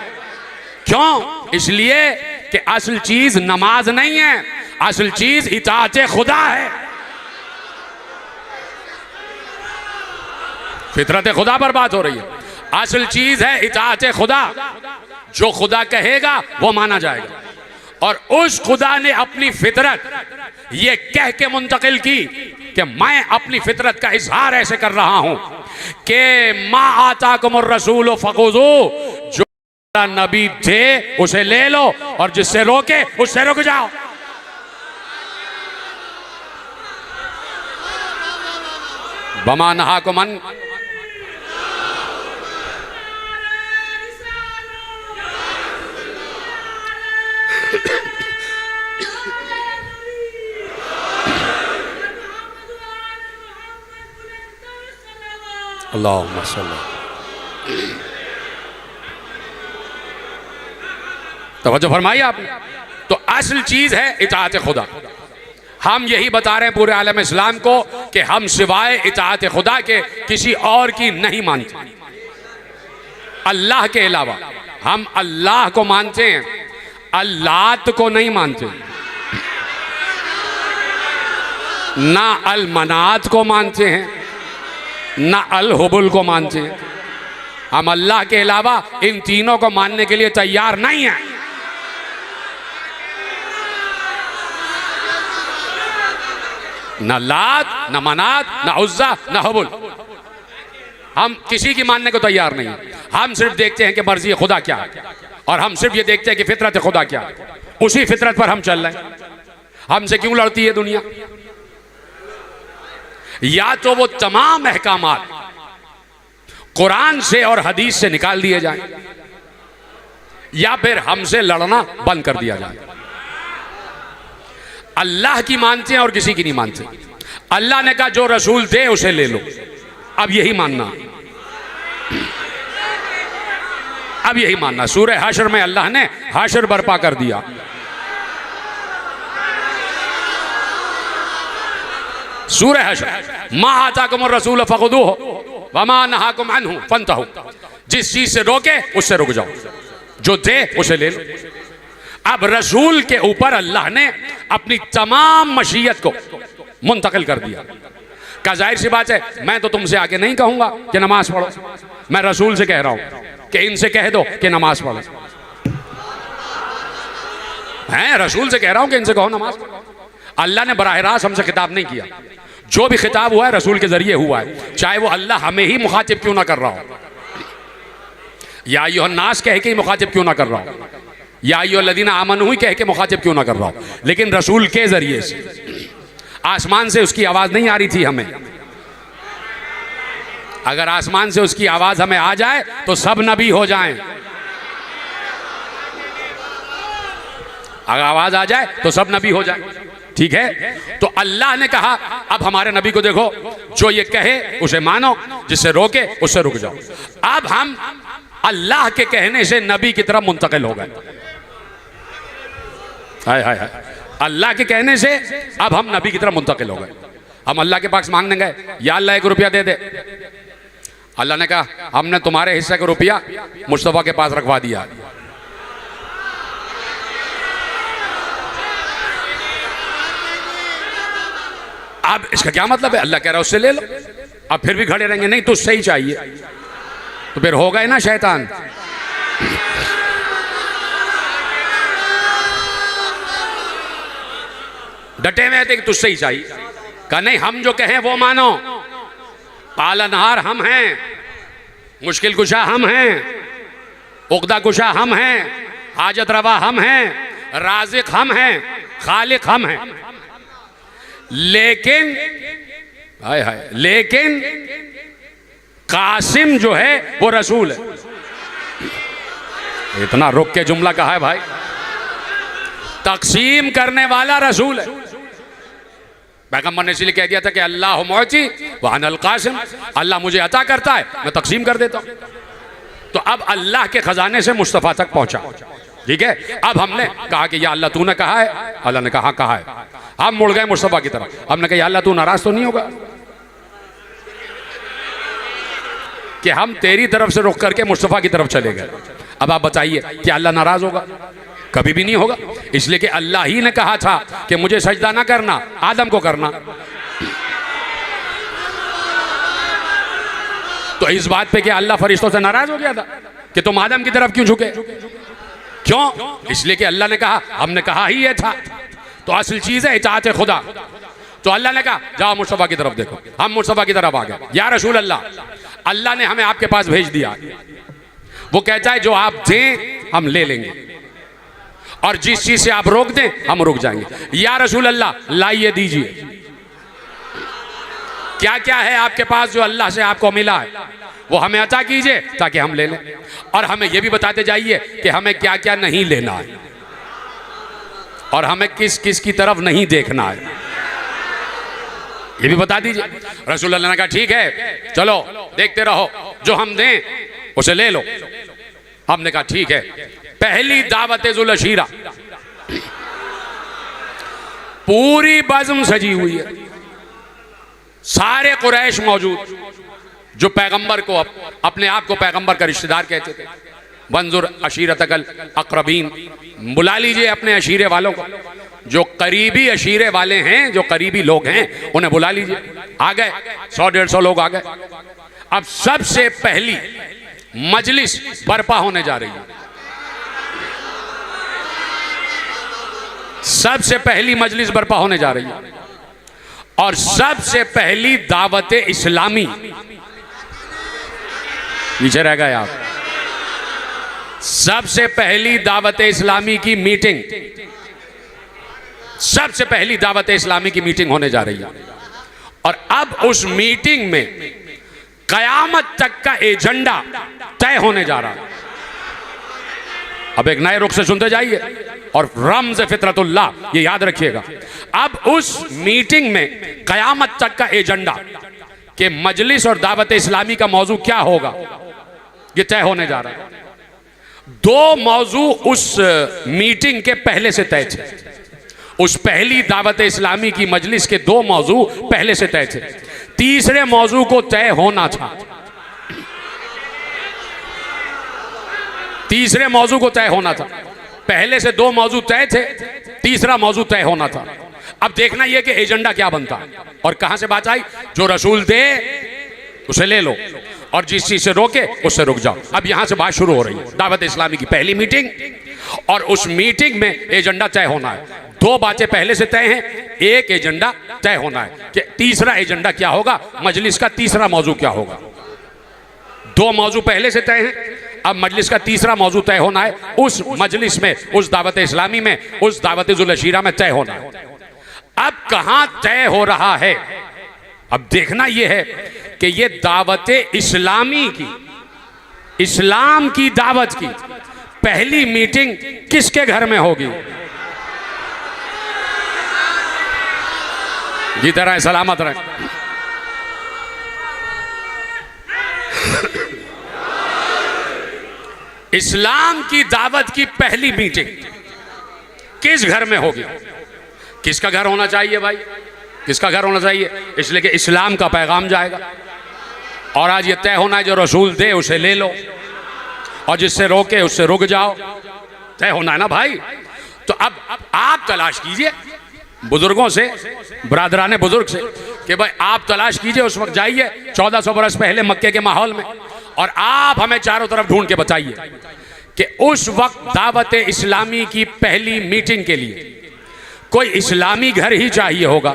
क्यों? इसलिए कि असल चीज नमाज नहीं है, असल चीज इताअत खुदा है। फितरत खुदा पर बात हो रही है। असल चीज है इताअत खुदा। जो खुदा कहेगा वो माना जाएगा। और उस खुदा ने अपनी फितरत ये कह के मुंतकिल की कि मैं अपनी फितरत का इजहार ऐसे कर रहा हूं कि मा आताकुमुर रसूल फखुज़ू, जो नबी थे उसे ले लो और जिससे रोके उससे रुक जाओ। बमा नहाकुम अन अल्लाहुम्मा सल्ली। तवज्जो फरमाइए आपने। तो असल चीज है इताअत खुदा। हम यही बता रहे हैं पूरे आलम इस्लाम को कि हम सिवाय इताअत खुदा के किसी और की नहीं मानते। अल्लाह के अलावा हम अल्लाह को मानते हैं, अल्लात को नहीं मानते, ना अल मनात को मानते हैं, ना अल हुबुल को मानते हैं। हम अल्लाह के अलावा इन तीनों को मानने के लिए तैयार नहीं हैं। न लात, न मनात, न उज्जा, न हुबुल, हम किसी की मानने को तैयार नहीं है। हम सिर्फ देखते हैं कि मर्जी खुदा क्या है, और हम सिर्फ ये देखते हैं कि फितरत खुदा क्या है। उसी फितरत पर हम चल रहे हैं। हमसे क्यों लड़ती है दुनिया? या तो वो तमाम अहकामात कुरान से और हदीस से निकाल दिए जाएं, या फिर हमसे लड़ना बंद कर दिया जाए। अल्लाह की मानते हैं और किसी की नहीं मानते। अल्लाह ने कहा जो रसूल दे उसे ले लो, अब यही मानना, अब यही मानना। सूरह हशर में अल्लाह ने हशर बर्पा कर दिया। सूरह हशर, मा आताकुमुर रसूल फखुदूहु वमा नहाकुम अन्हु फंतहु, जिस चीज से रोके उससे रुक जाओ, जो दे उसे ले लो। अब रसूल के ऊपर अल्लाह ने अपनी तमाम मशीयत को मुंतकिल कर दिया। का जाहिर सी बात है, मैं तो तुमसे आके नहीं कहूंगा कि नमाज पढ़ो, मैं रसूल से कह रहा हूं कि इनसे कह दो कि नमाज पढ़ो। मैं रसूल से कह रहा हूं कि इनसे कहो नमाज पढ़ो। अल्लाह ने बराह रास्त हमसे खिताब नहीं किया। जो भी खिताब हुआ है रसूल के जरिए हुआ है, चाहे वो अल्लाह हमें ही मुखातिब क्यों ना कर रहा हो, या अय्युहन्नास कह के ही मुखातिब क्यों ना कर रहा हो, या अय्युहल्लज़ीना आमनू ही कह के मुखातिब क्यों ना कर रहा हो, लेकिन रसूल के जरिए से। आसमान से उसकी आवाज नहीं आ रही थी हमें। अगर आसमान से उसकी आवाज हमें आ जाए तो सब नबी हो जाएं। अगर आवाज आ जाए तो सब नबी हो जाए, ठीक है। तो अल्लाह ने कहा अब हमारे नबी को देखो, जो ये कहे उसे मानो, जिससे रोके उससे रुक जाओ। अब हम अल्लाह के कहने से नबी की तरफ मुंतकिल हो गए। हाय हाय हाय, अल्लाह के कहने से अब हम नबी की तरफ मुंतकिल हो गए। हम अल्लाह के पास मांगने गए, या अल्लाह 1 रुपया दे दे। अल्लाह ने कहा हमने तुम्हारे हिस्से का रुपया मुस्तफा के पास रखवा दिया। अब इसका क्या मतलब है? अल्लाह कह रहा है उससे ले लो। अब फिर भी खड़े रहेंगे, नहीं तुझसे ही चाहिए, तो फिर हो गए ना शैतान। डटे हुए थे कि तुझसे ही चाहिए। कहा नहीं, हम जो कहें वो मानो। पालनहार हम हैं, मुश्किल कुशा हम हैं, उक़दा कुशा हम हैं, हाजत रवा हम हैं, राज़िक हम हैं, खालिक हम हैं। लेकिन हाय हाय, लेकिन कासिम जो है वो रसूल है। इतना रुक के जुमला कहा है भाई। तकसीम करने वाला रसूल है। पैगंबर ने इसलिए कह दिया था कि अल्लाह मुअती व अनल कासिम, अल्लाह मुझे अता करता है, मैं तकसीम कर देता हूं। तो अब अल्लाह के खजाने से मुस्तफा तक पहुंचा, ठीक है। अब हमने कहा कि या अल्लाह तूने कहा है। अल्लाह ने कहा कहा है। हम मुड़ गए मुस्तफा की तरफ। हमने कहा या अल्लाह तू नाराज तो नहीं होगा कि हम तेरी तरफ से रुक करके मुस्तफा की तरफ चले गए। अब आप बताइए कि अल्लाह नाराज होगा? कभी भी नहीं होगा। इसलिए कि अल्लाह ही ने कहा था कि मुझे सजदा ना करना, आदम को करना। तो इस बात पे कि अल्लाह फरिश्तों से नाराज हो गया था कि तुम आदम की तरफ क्यों झुके? क्यों? इसलिए कि अल्लाह ने कहा, हमने कहा ही ये था। तो असल चीज है इताअत खुदा। तो अल्लाह ने कहा जाओ मुस्तफा की तरफ देखो। हम मुस्तफा की तरफ आ गए। या रसूल अल्लाह, अल्लाह ने हमें आपके पास भेज दिया। वो कहता है जो आप दें हम ले लेंगे, और जिस चीज से आप रोक दें हम रुक जाएंगे। या रसूल अल्लाह, लाइए दीजिए, क्या क्या है आपके पास जो अल्लाह से आपको मिला है वो हमें अता कीजिए ताकि हम ले लें। और हमें यह भी बताते जाइए कि हमें क्या क्या नहीं लेना है और हमें किस किस की तरफ नहीं देखना है, ये भी बता दीजिए। रसूल अल्लाह ने कहा ठीक है चलो देखते रहो, जो हम दें उसे ले लो। हमने कहा ठीक है। पहली दावत ज़ुल अशीरा, पूरी बज़्म सजी हुई है, सारे कुरैश मौजूद जो पैगंबर को अपने आप को पैगंबर का रिश्तेदार कहते थे। वंजुर अशीरतकल अक़रबीन, बुला लीजिए अपने अशीरे वालों को, जो करीबी अशीरे वाले हैं, जो करीबी लोग हैं उन्हें बुला लीजिए। आ गए 100-150 लोग आ गए। अब सबसे पहली मजलिस बर्पा होने जा रही है। सबसे पहली मजलिस बर्पा होने जा रही है और सबसे पहली दावत इस्लामी, पीछे रह गए आप, सबसे पहली दावत इस्लामी की मीटिंग, सबसे पहली दावत इस्लामी की मीटिंग होने जा रही है। और अब उस मीटिंग में कयामत तक का एजेंडा तय होने जा रहा है। अब एक नए रुख से सुनते जाइए और रम्ज़ फितरतुल्लाह ये याद रखिएगा। अब उस मीटिंग में कयामत तक का एजेंडा कि मजलिस और दावत इस्लामी का मौजू क्या होगा ये तय होने जा रहा है। 2 मौजू उस मीटिंग के पहले से तय थे। उस पहली दावत इस्लामी की मजलिस के 2 मौजू पहले से तय थे। तीसरे मौजू को तय होना था। तीसरे मौजू को तय होना था। पहले से 2 मौजू तय थे, तीसरा मौजू तय होना था। अब देखना यह कि एजेंडा क्या बनता है। और कहां से बात आई, जो रसूल दे उसे ले लो और जिस चीज से रोके उससे रुक जाओ। अब यहां से बात शुरू हो रही है, दावत इस्लामी की पहली मीटिंग, और उस मीटिंग में एजेंडा तय होना है। 2 बातें पहले से तय हैं, एक एजेंडा तय होना है कि तीसरा एजेंडा क्या होगा, मजलिस का तीसरा मौजू क्या होगा। 2 मौजू पहले से तय हैं, अब मजलिस का तीसरा मौजू तय होना है। उस मजलिस में, उस दावत इस्लामी में, उस दावत जुल अशीरा में तय होना है। अब कहां तय हो रहा है, अब देखना यह है कि यह दावत इस्लामी की, इस्लाम की दावत की पहली मीटिंग किसके घर में होगी। जीते रहें, सलामत रहें। इस्लाम की दावत की पहली मीटिंग किस घर में होगी। किसका घर होना चाहिए भाई, किसका घर होना चाहिए, इसलिए कि इस्लाम का पैगाम जाएगा। और आज ये तय होना है, जो रसूल दे उसे ले लो और जिससे रोके उससे रुक जाओ। तय होना है ना भाई। तो अब आप तलाश कीजिए बुजुर्गों से, बरादराने बुजुर्ग से, कि भाई आप तलाश कीजिए, उस वक्त जाइए 1400 बरस पहले मक्के के माहौल में, और आप हमें चारों तरफ ढूंढ के बताइए कि उस वक्त दावत इस्लामी की पहली मीटिंग के लिए कोई इस्लामी घर ही चाहिए होगा।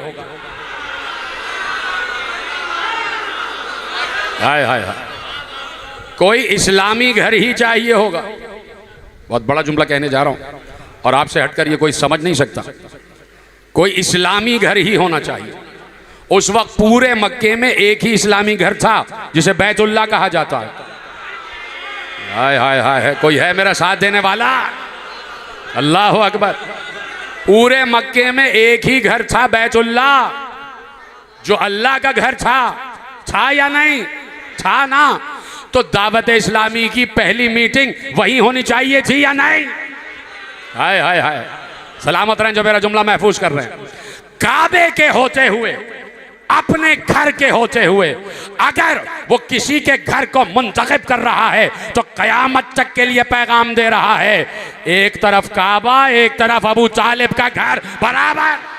हाय हाय हाय, कोई इस्लामी घर ही चाहिए होगा। बहुत बड़ा जुमला कहने जा रहा हूं और आपसे हटकर ये कोई समझ नहीं सकता। कोई इस्लामी घर ही होना चाहिए। उस वक्त पूरे मक्के में एक ही इस्लामी घर था जिसे बैतुल्लाह कहा जाता है। हाय हाय हाय, कोई है मेरा साथ देने वाला? अल्लाह अकबर। पूरे मक्के में एक ही घर था, बैतुल्लाह, जो अल्लाह का घर था या नहीं? था ना। तो दावत इस्लामी की पहली मीटिंग वही होनी चाहिए थी या नहीं? हाय हाय हाय, सलामत रहें जो मेरा जुमला महफूज कर रहे हैं। काबे के होते हुए, अपने घर के होते हुए, अगर वो किसी के घर को मुंतखब कर रहा है तो कयामत तक के लिए पैगाम दे रहा है, एक तरफ काबा, एक तरफ अबू तालिब का घर बराबर।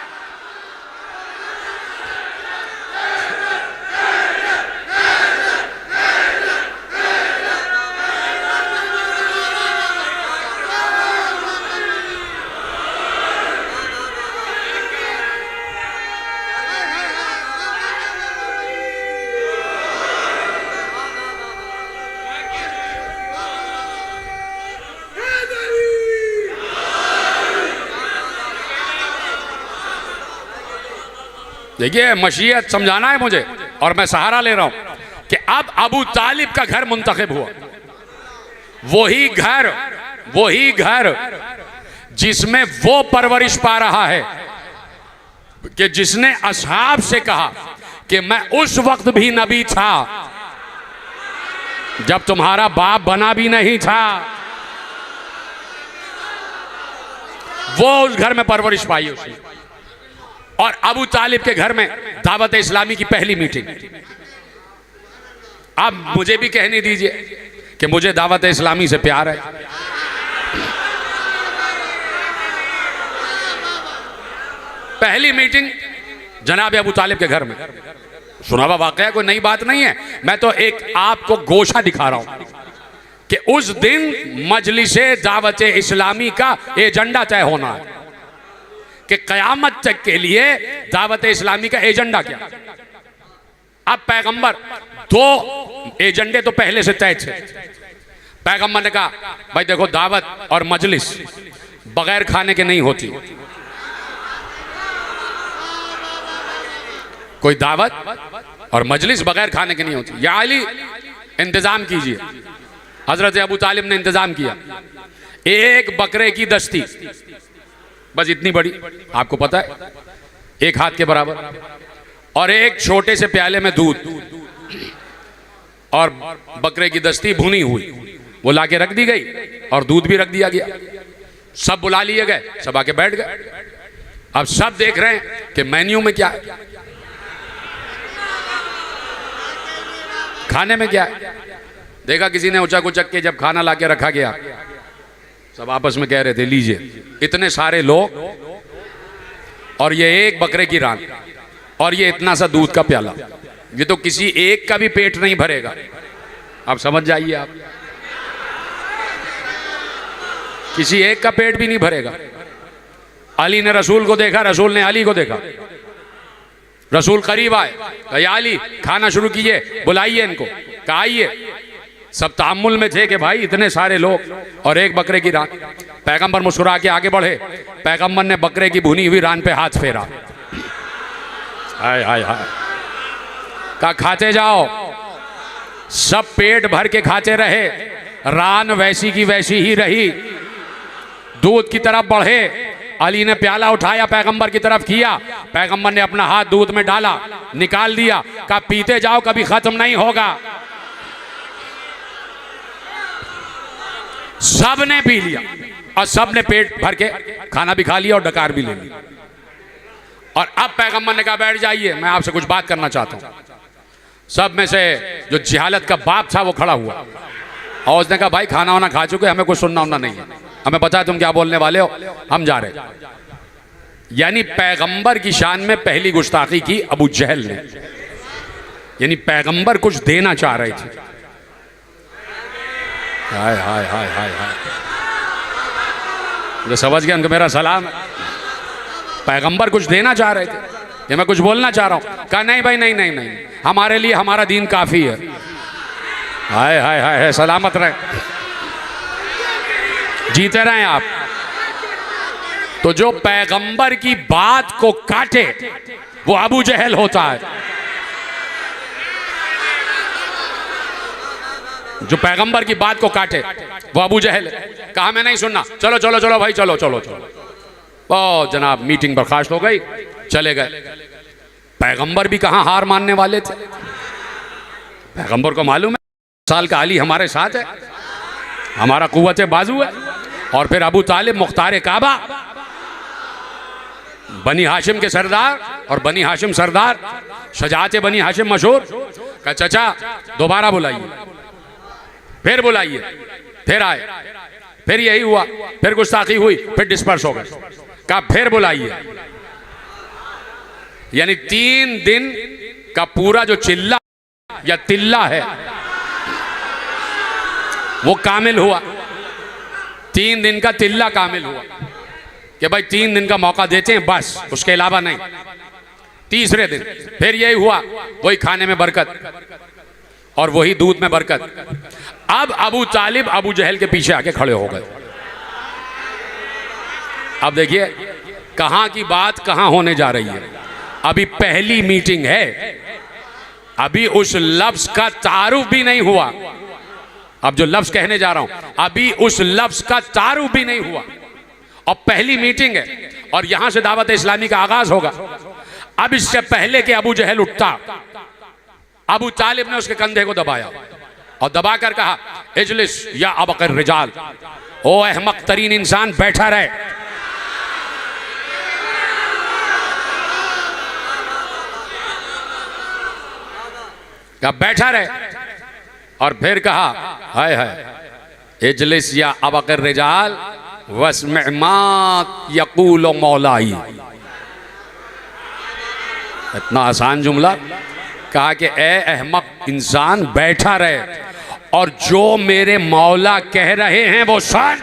देखिए, मशीयत समझाना है मुझे और मैं सहारा ले रहा हूं कि अब अबू तालिब का घर मुंतखब हुआ। वही घर जिसमें वो परवरिश पा रहा है कि जिसने असहाब से कहा कि मैं उस वक्त भी नबी था जब तुम्हारा बाप बना भी नहीं था। वो उस घर में परवरिश पाई उसने। और अबू तालिब के घर में दावत इस्लामी की पहली मीटिंग। अब मुझे भी कहने दीजिए कि मुझे दावत इस्लामी से प्यार है। पहली मीटिंग जनाब अबू तालिब के घर में। सुना हुआ वाकया, कोई नई बात नहीं है। मैं तो एक आपको गोशा दिखा रहा हूं कि उस दिन मजलिसे दावत इस्लामी का एजेंडा तय होना है कि कयामत तक के लिए दावत इस्लामी का एजेंडा क्या। अब पैगंबर, 2 एजेंडे तो पहले से तय थे। पैगंबर ने कहा, भाई देखो, दावत और मजलिस बगैर खाने के नहीं होती। कोई दावत और मजलिस बगैर खाने के नहीं होती। या अली, इंतजाम कीजिए। हजरत अबू तालिब ने इंतजाम किया। एक बकरे की दस्ती, बस इतनी बड़ी, आपको पता है, 1 हाथ के बराबर, और एक छोटे से प्याले में दूध, और बकरे की दस्ती भुनी हुई, वो लाके रख दी गई और दूध भी रख दिया गया। सब बुला लिए गए, सब आके बैठ गए। अब सब देख रहे हैं कि मेन्यू में क्या है, खाने में क्या है। देखा किसी ने उचक उचक के जब खाना लाके रखा गया सब आपस में कह रहे थे लीजिए, इतने सारे लोग और ये एक बकरे की रान और ये इतना सा दूध का प्याला, ये तो किसी एक का भी पेट नहीं भरेगा। आप समझ जाइए, आप किसी एक का पेट भी नहीं भरेगा। अली ने रसूल को देखा, रसूल ने अली को देखा। रसूल करीब आए, कहा अली खाना शुरू कीजिए, बुलाइए इनको। कहा आइए। सब तामुल में थे कि भाई इतने सारे लोग और एक बकरे की रान। पैगंबर मुस्कुरा के आगे बढ़े, पैगंबर ने बकरे की भुनी हुई रान पे हाथ फेरा। हाय हाय हाय। कहा खाते जाओ। सब पेट भर के खाते रहे, रान वैसी की वैसी ही रही, दूध की तरफ बढ़े। अली ने प्याला उठाया, पैगंबर की तरफ किया, पैगंबर ने अपना हाथ दूध में डाला, निकाल दिया, कहा पीते जाओ, कभी खत्म नहीं होगा। सब ने पी लिया और सब ने पेट भर के खाना भी खा लिया और डकार भी ले ली। और अब पैगंबर ने कहा बैठ जाइए, मैं आपसे कुछ बात करना चाहता हूं। सब में से जो जिहालत का बाप था वो खड़ा हुआ और उसने कहा भाई खाना वाना खा चुके, हमें कुछ सुनना उनना नहीं है, हमें पता है तुम क्या बोलने वाले हो, हम जा रहे। यानी पैगंबर की शान में पहली गुस्ताखी की अबू जहल ने। यानी पैगंबर कुछ देना चाह रहे थे। हाय हाय हाय हाय हाय। जो समझ गया उनको मेरा सलाम है। पैगंबर कुछ देना चाह रहे थे कि मैं कुछ बोलना चाह रहा हूं। कहा नहीं भाई, नहीं नहीं नहीं, हमारे लिए हमारा दीन काफी है। हाय हाय हाय, सलामत रहे, जीते रहें आप। तो जो पैगंबर की बात को काटे वो अबू जहल होता है। जो पैगंबर की बात को काटे वो अबू जहल है। कहा मैं नहीं सुनना, चलो चलो चलो भाई, चलो चलो चलो। ओ जनाब, मीटिंग बर्खास्त हो गई, चले गए। पैगंबर भी कहां हार मानने वाले थे। पैगंबर को मालूम है साल का अली हमारे साथ है, हमारा कुव्वत बाजू है। और फिर अबू तालिब मुख्तार काबा, बनी हाशिम के सरदार, और बनी हाशिम सरदार, शजाते बनी हाशिम मशहूर। कहा चचा दोबारा बुलाइए, फिर बुलाइए, फिर आए, फिर यही हुआ, फिर गुस्ताखी हुई, फिर डिस्पर्स हो गए। कहा फिर बुलाइए। यानी 3 दिन का पूरा जो चिल्ला या तिल्ला है वो कामिल हुआ। 3 दिन का तिल्ला कामिल हुआ कि भाई 3 दिन का मौका देते हैं बस, उसके अलावा नहीं। तीसरे दिन फिर यही हुआ, वही खाने में बरकत और वही दूध में बरकत। अब अबू तालिब अबू जहल के पीछे आके खड़े हो गए। अब देखिए कहां की बात कहां होने जा रही है। अभी पहली मीटिंग है, अभी उस लफ्ज का तारुफ भी नहीं हुआ। अब जो लफ्ज कहने जा रहा हूं, अभी उस लफ्ज का तारुफ भी नहीं हुआ और पहली मीटिंग है और यहां से दावत इस्लामी का आगाज होगा। अब इससे पहले कि अबू जहल उठता, अबू तालिब ने उसके कंधे को दबाया और दबाकर कहा इजलिस या अबकर रिजाल, ओ अहमक तरीन इंसान बैठा रहे। कहा बैठा रहे और फिर कहा हाय हाय इजलिस या अबकर रिजाल वस्म मा यकूल मौलाई। इतना आसान जुमला। कहा कि ए अहमक इंसान बैठा रहे और जो मेरे मौला कह रहे हैं वो सुन।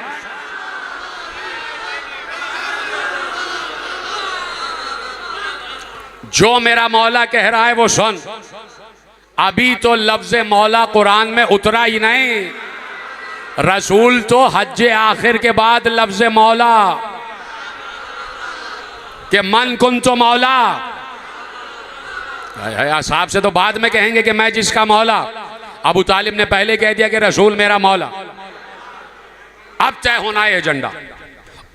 जो मेरा मौला कह रहा है वो सुन। अभी तो लफ्ज मौला कुरान में उतरा ही नहीं, रसूल तो हज आखिर के बाद लफ्ज मौला के मन कुन तो मौला, साहब से तो बाद में कहेंगे कि मैं जिसका मौला। अबू तालिब ने पहले कह दिया कि रसूल मेरा मौला। अब तय होना है एजेंडा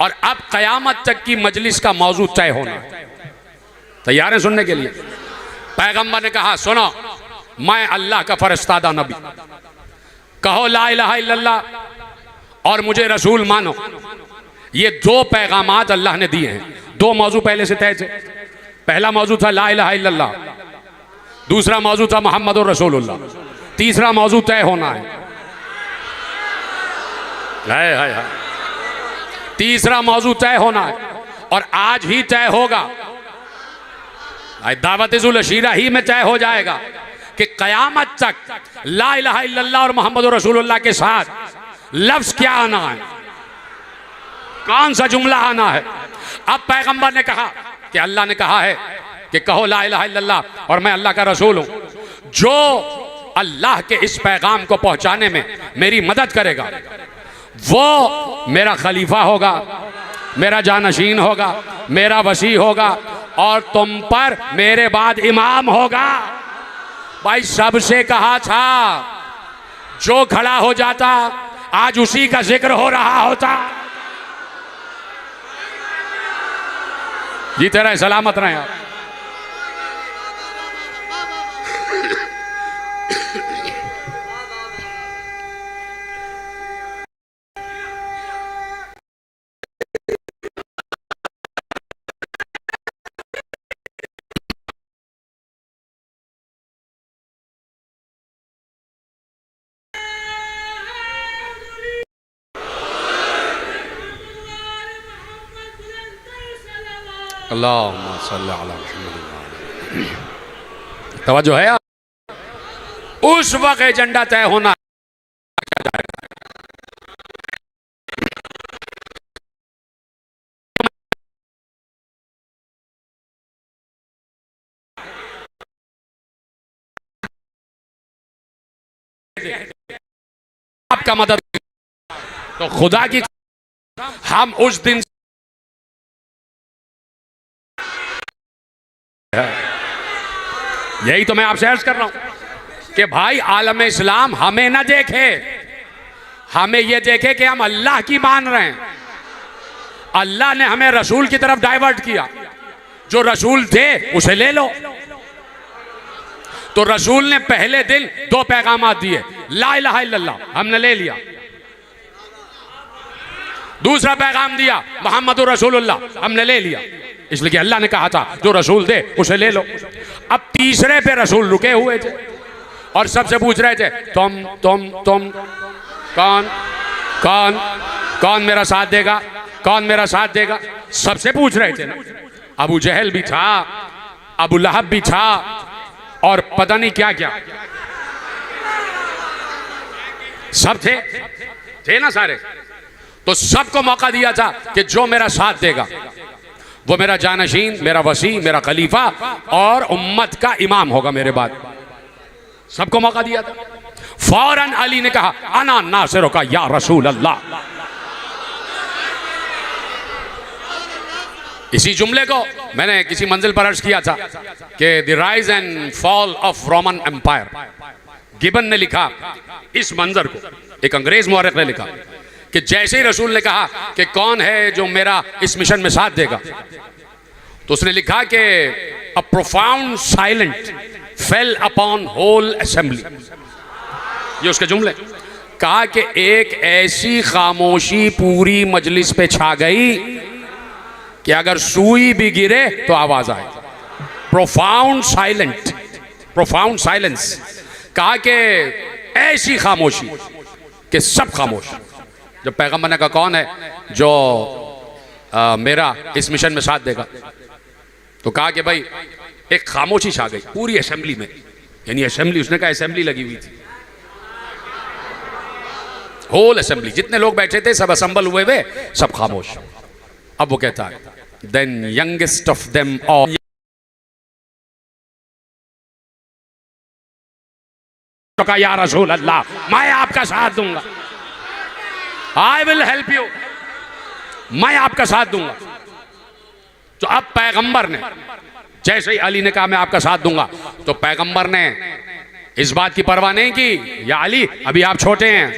और अब कयामत तक की मजलिस का मौजू तय होना है। तैयार हैं सुनने के लिए? पैगंबर ने कहा सुनो, मैं अल्लाह का फरिश्तादा नबी, कहो ला इलाहा इल्लल्लाह और मुझे रसूल मानो। ये 2 पैगामात अल्लाह ने दिए हैं। 2 मौजू पहले से तय थे। पहला मौजू था ला इलाहा इल्लल्लाह, दूसरा मौजू था मोहम्मदुर रसूलुल्लाह, तीसरा मौजू तय होना है। हाय हाय हाय। तीसरा मौजू तय होना है और आज ही तय होगा, दावत-उल अशीरा ही में तय हो जाएगा कि कयामत तक ला इलाहा इल्लल्लाह और मोहम्मद रसूलुल्लाह के साथ लफ्ज क्या आना है, कौन सा जुमला आना है। अब पैगंबर ने कहा कि अल्लाह ने कहा है कि कहो ला इलाहा इल्लल्लाह और मैं अल्लाह का रसूल हूं। जो अल्लाह के इस पैगाम को पहुंचाने में मेरी मदद करेगा वो मेरा खलीफा होगा, मेरा जानशीन होगा, मेरा वसी होगा और तुम पर मेरे बाद इमाम होगा। भाई सबसे कहा था, जो खड़ा हो जाता आज उसी का जिक्र हो रहा होता। जीते रहे, सलामत रहे आप। अल्लाहुम्मा सल्ली अला मुहम्मद। तवज्जो है, उस वक्त एजेंडा तय होना आपका मदद। तो खुदा की हम उस दिन यही तो मैं आपसे अर्ज कर रहा हूं कि भाई आलम इस्लाम हमें ना देखे, हमें यह देखे कि हम अल्लाह की मान रहे हैं। अल्लाह ने हमें रसूल की तरफ डाइवर्ट किया, जो रसूल थे उसे ले लो। तो रसूल ने पहले दिन 2 पैगाम दिए, ला इलाहा इल्लल्लाह हमने ले लिया। दूसरा पैगाम दिया मोहम्मदुर रसूलुल्लाह हमने ले लिया, इसलिए कि अल्लाह ने कहा था जो रसूल दे उसे ले लो। अब तीसरे पे रसूल रुके हुए थे और सबसे पूछ रहे थे तुम कौन कौन कौन मेरा साथ देगा, कौन मेरा साथ देगा, सबसे पूछ रहे थे ना। अबू जहल भी था, अबू लहब भी था और पता नहीं क्या क्या सब थे ना सारे। तो सबको मौका दिया था कि जो मेरा साथ देगा वो मेरा जानशीन, मेरा वसी, मेरा खलीफा और उम्मत का इमाम होगा मेरे बाद। सबको मौका दिया था। फौरन अली ने कहा अना नासिर का या रसूल अल्लाह। इसी जुमले को मैंने किसी मंजिल पर अर्ज किया था कि the rise and fall of Roman empire, Gibbon ने लिखा इस मंजर को, एक अंग्रेज मुअर्रिख ने लिखा कि जैसे ही रसूल ने कहा कि कौन है जो मेरा इस मिशन में साथ देगा, तो उसने लिखा कि a profound silent fell upon whole assembly. ये उसके जुमले। कहा कि एक ऐसी खामोशी पूरी मजलिस पे छा गई कि अगर सुई भी गिरे तो आवाज आए। Profound silent, profound silence. कहा कि ऐसी खामोशी कि सब खामोश। जब पैगंबर ने कहा कौन है जो मेरा इस मिशन में साथ देगा, तो कहा कि भाई एक खामोशी छा गई पूरी असेंबली में, यानी असेंबली, उसने कहा असेंबली लगी हुई थी, होल असेंबली, जितने लोग बैठे थे सब असेंबल हुए वे, सब खामोश। अब वो कहता है then youngest of them all का या रसूल अल्लाह, मैं आपका साथ दूंगा, आई विल हेल्प यू, मैं आपका साथ दूंगा। तो अब पैगंबर ने जैसे ही अली ने कहा मैं आपका साथ दूंगा, तो पैगंबर ने इस बात की परवाह नहीं की, या अली अभी आप छोटे हैं,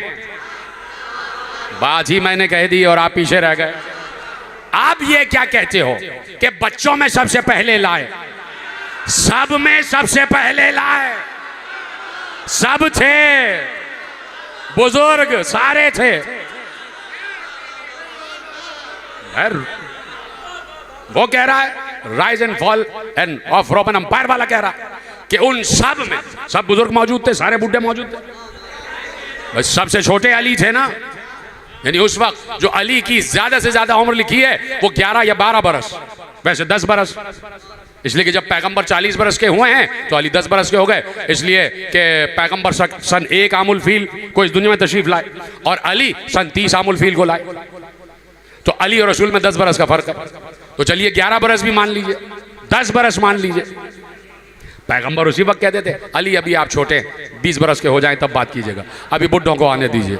बात ही मैंने कह दी और आप पीछे रह गए। आप ये क्या कहते हो कि बच्चों में सबसे पहले लाए, सब में सबसे पहले लाए, सब थे, बुजुर्ग सारे थे। वो कह रहा है rise and fall and of Roman empire वाला कह रहा है कि उन सब में सब बुजुर्ग मौजूद थे, सारे बुढ़े मौजूद थे, बस सबसे छोटे अली थे ना। यानी उस वक्त जो अली की ज्यादा से ज्यादा उम्र लिखी है वो 11 या 12 बरस, वैसे 10 बरस, इसलिए कि जब पैगंबर 40 बरस के हुए हैं तो अली 10 बरस के हो गए, इसलिए कि पैगंबर सन 1 आमुल फील को इस दुनिया में तशरीफ लाए और अली सन 30 आमुल फील को लाए, तो अली और रसूल में 10 बरस का फर्क है। तो चलिए 11 बरस भी मान लीजिए, 10 बरस मान लीजिए। पैगंबर उसी वक्त कहते थे अली अभी आप छोटे 20 बरस के हो जाएं तब बात कीजिएगा, अभी बुढ़ों को आने दीजिए।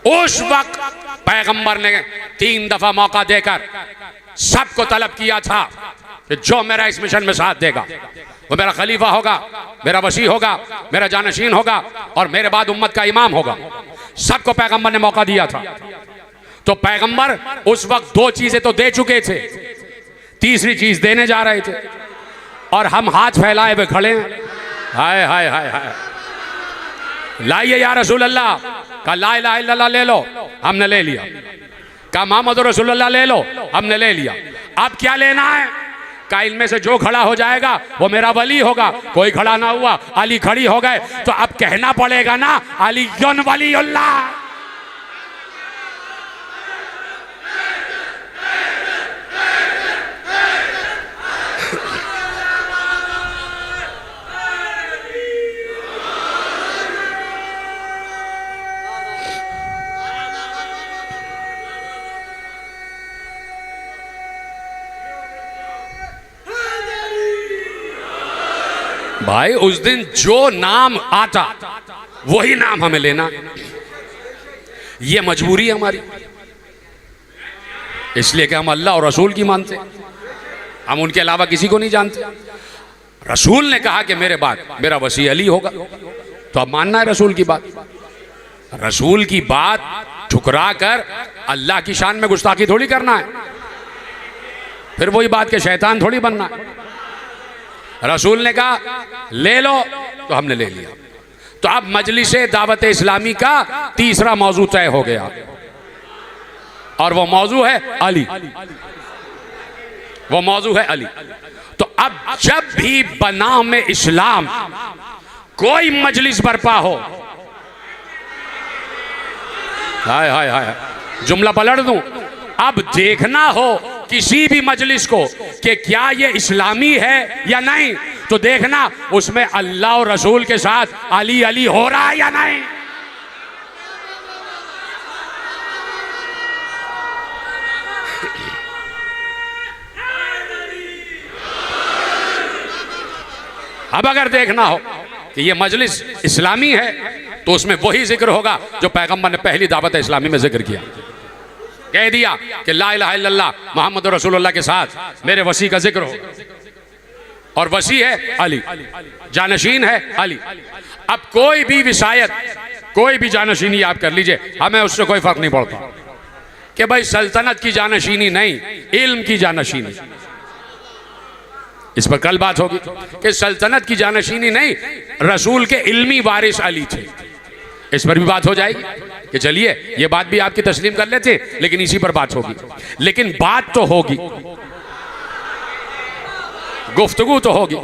उस वक्त पैगंबर ने 3 दफा मौका देकर सबको तलब किया था कि जो मेरा इस मिशन में साथ देगा वो मेरा खलीफा होगा, मेरा वसी होगा, मेरा जानशीन होगा और मेरे बाद उम्मत का इमाम होगा। सबको पैगंबर ने मौका दिया था। तो पैगंबर उस वक्त 2 चीजें तो दे चुके थे, तीसरी चीज देने जा रहे थे और हम हाथ फैलाए हुए खड़े हैं। हाय हाय हाय हाय, लाइए या रसूल अल्लाह, कहा ला इलाहा इल्लल्लाह ले लो, हमने ले लिया। कहा मोहम्मद रसूलुल्लाह ले लो, हमने ले लिया। अब क्या लेना है? कहा इनमें से जो खड़ा हो जाएगा वो मेरा वली होगा। कोई खड़ा ना हुआ, अली खड़ी हो गए, तो अब कहना पड़ेगा ना अली वलीउल्लाह। भाई उस दिन जो नाम आता वही नाम हमें लेना, ये मजबूरी है हमारी, इसलिए कि हम अल्लाह और रसूल की मानते, हम उनके अलावा किसी को नहीं जानते। रसूल ने कहा कि मेरे बाद मेरा वसी अली होगा, तो अब मानना है रसूल की बात। रसूल की बात ठुकरा कर अल्लाह की शान में गुस्ताखी थोड़ी करना है, फिर वही बात के शैतान थोड़ी बनना है। रसूल ने कहा ले लो, तो हमने ले लिया। तो अब मजलिस दावत इस्लामी का तीसरा मौजू तय हो गया और वो मौजू है अली, वो मौजू है अली। तो अब जब भी बनाम में इस्लाम कोई मजलिस बर्पा हो, हाय हाय हाय, जुमला पलट दूं, अब देखना हो किसी भी मजलिस को कि क्या ये इस्लामी है या नहीं, तो देखना उसमें अल्लाह और रसूल के साथ अली अली हो रहा है या नहीं। अब अगर देखना हो कि ये मजलिस इस्लामी है तो उसमें वही जिक्र होगा जो पैगंबर ने पहली दावत इस्लामी में जिक्र किया, कह दिया कि ला इलाहा इल्लल्लाह मोहम्मद रसूलुल्लाह के साथ मेरे वसी का जिक्र हो, और वसी है अली, जानशीन है अली। अब कोई भी विसायत, कोई भी जानशीनी आप कर लीजिए, हमें उससे कोई फर्क नहीं पड़ता कि भाई सल्तनत की जानशीनी नहीं, इल्म की जानशीनी। इस पर कल बात होगी कि सल्तनत की जानशीनी नहीं, रसूल के इल्मी वारिस अली थे, इस पर भी बात हो जाएगी कि चलिए ये बात भी आपकी तस्लीम कर लेते, लेकिन इसी पर बात होगी। लेकिन बात तो होगी, गुफ्तगू तो होगी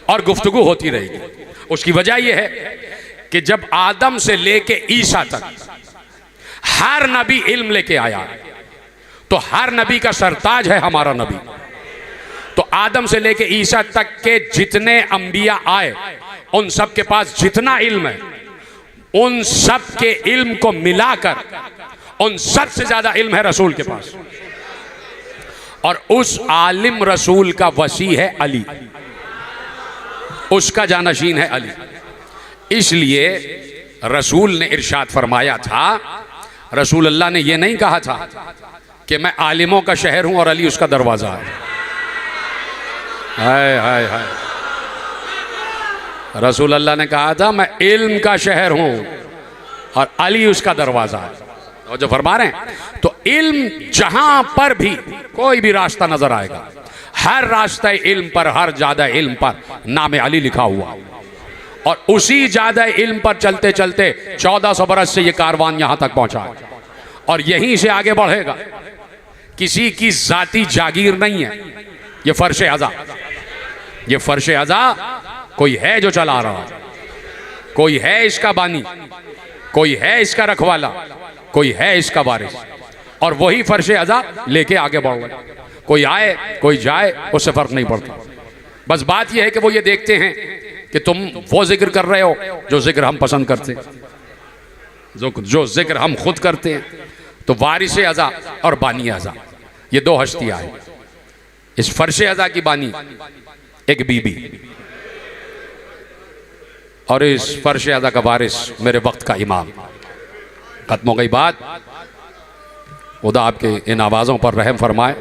और गुफ्तगू होती रहेगी। उसकी वजह यह है कि जब आदम से लेके ईसा तक हर नबी इल्म लेके आया, तो हर नबी का सरताज है हमारा नबी। तो आदम से लेके ईसा तक के जितने अंबिया आए, उन सब के पास जितना इल्म है, उन सब के इल्म को मिलाकर उन सब से ज्यादा इल्म है रसूल के पास, और उस आलिम रसूल का वसी है अली, उसका जानशीन है अली। इसलिए रसूल ने इरशाद फरमाया था, रसूल अल्लाह ने यह नहीं कहा था कि मैं आलिमों का शहर हूं और अली उसका दरवाजा है। हाय हाय हाय, रसूल अल्लाह ने कहा था मैं इल्म का शहर हूं और अली उसका दरवाजा है। और जो फरमा रहे हैं, तो इल्म जहां पर भी कोई भी रास्ता नजर आएगा, हर रास्ते इल्म पर, हर ज्यादा इल्म पर नाम अली लिखा हुआ, और उसी ज्यादा इल्म पर चलते चलते 1400 बरस से ये कारवान यहां तक पहुंचा है और यहीं से आगे बढ़ेगा। किसी की जाती जागीर नहीं है ये फर्श अज़ा, ये फर्श अज़ा कोई है जो चला रहा है, कोई है इसका बानी, कोई है इसका रखवाला, कोई है इसका वारिस, और वही फर्श अज़ा लेके आगे बढ़ रहे। कोई आए कोई जाए उससे फर्क नहीं पड़ता। बस बात यह है कि वो ये देखते हैं कि तुम वो जिक्र कर रहे हो जो जिक्र हम पसंद करते हैं, जो जिक्र हम खुद करते हैं। तो वारिस अज़ा और बानी अज़ा, ये दो हस्तियां हैं। इस फर्श अज़ा की बानी एक बीबी, और इस फर्श अज़ा का वारिस मेरे वक्त का इमाम। खत्म हो गई बात। खुदा आपके इन आवाज़ों पर रहम फरमाए।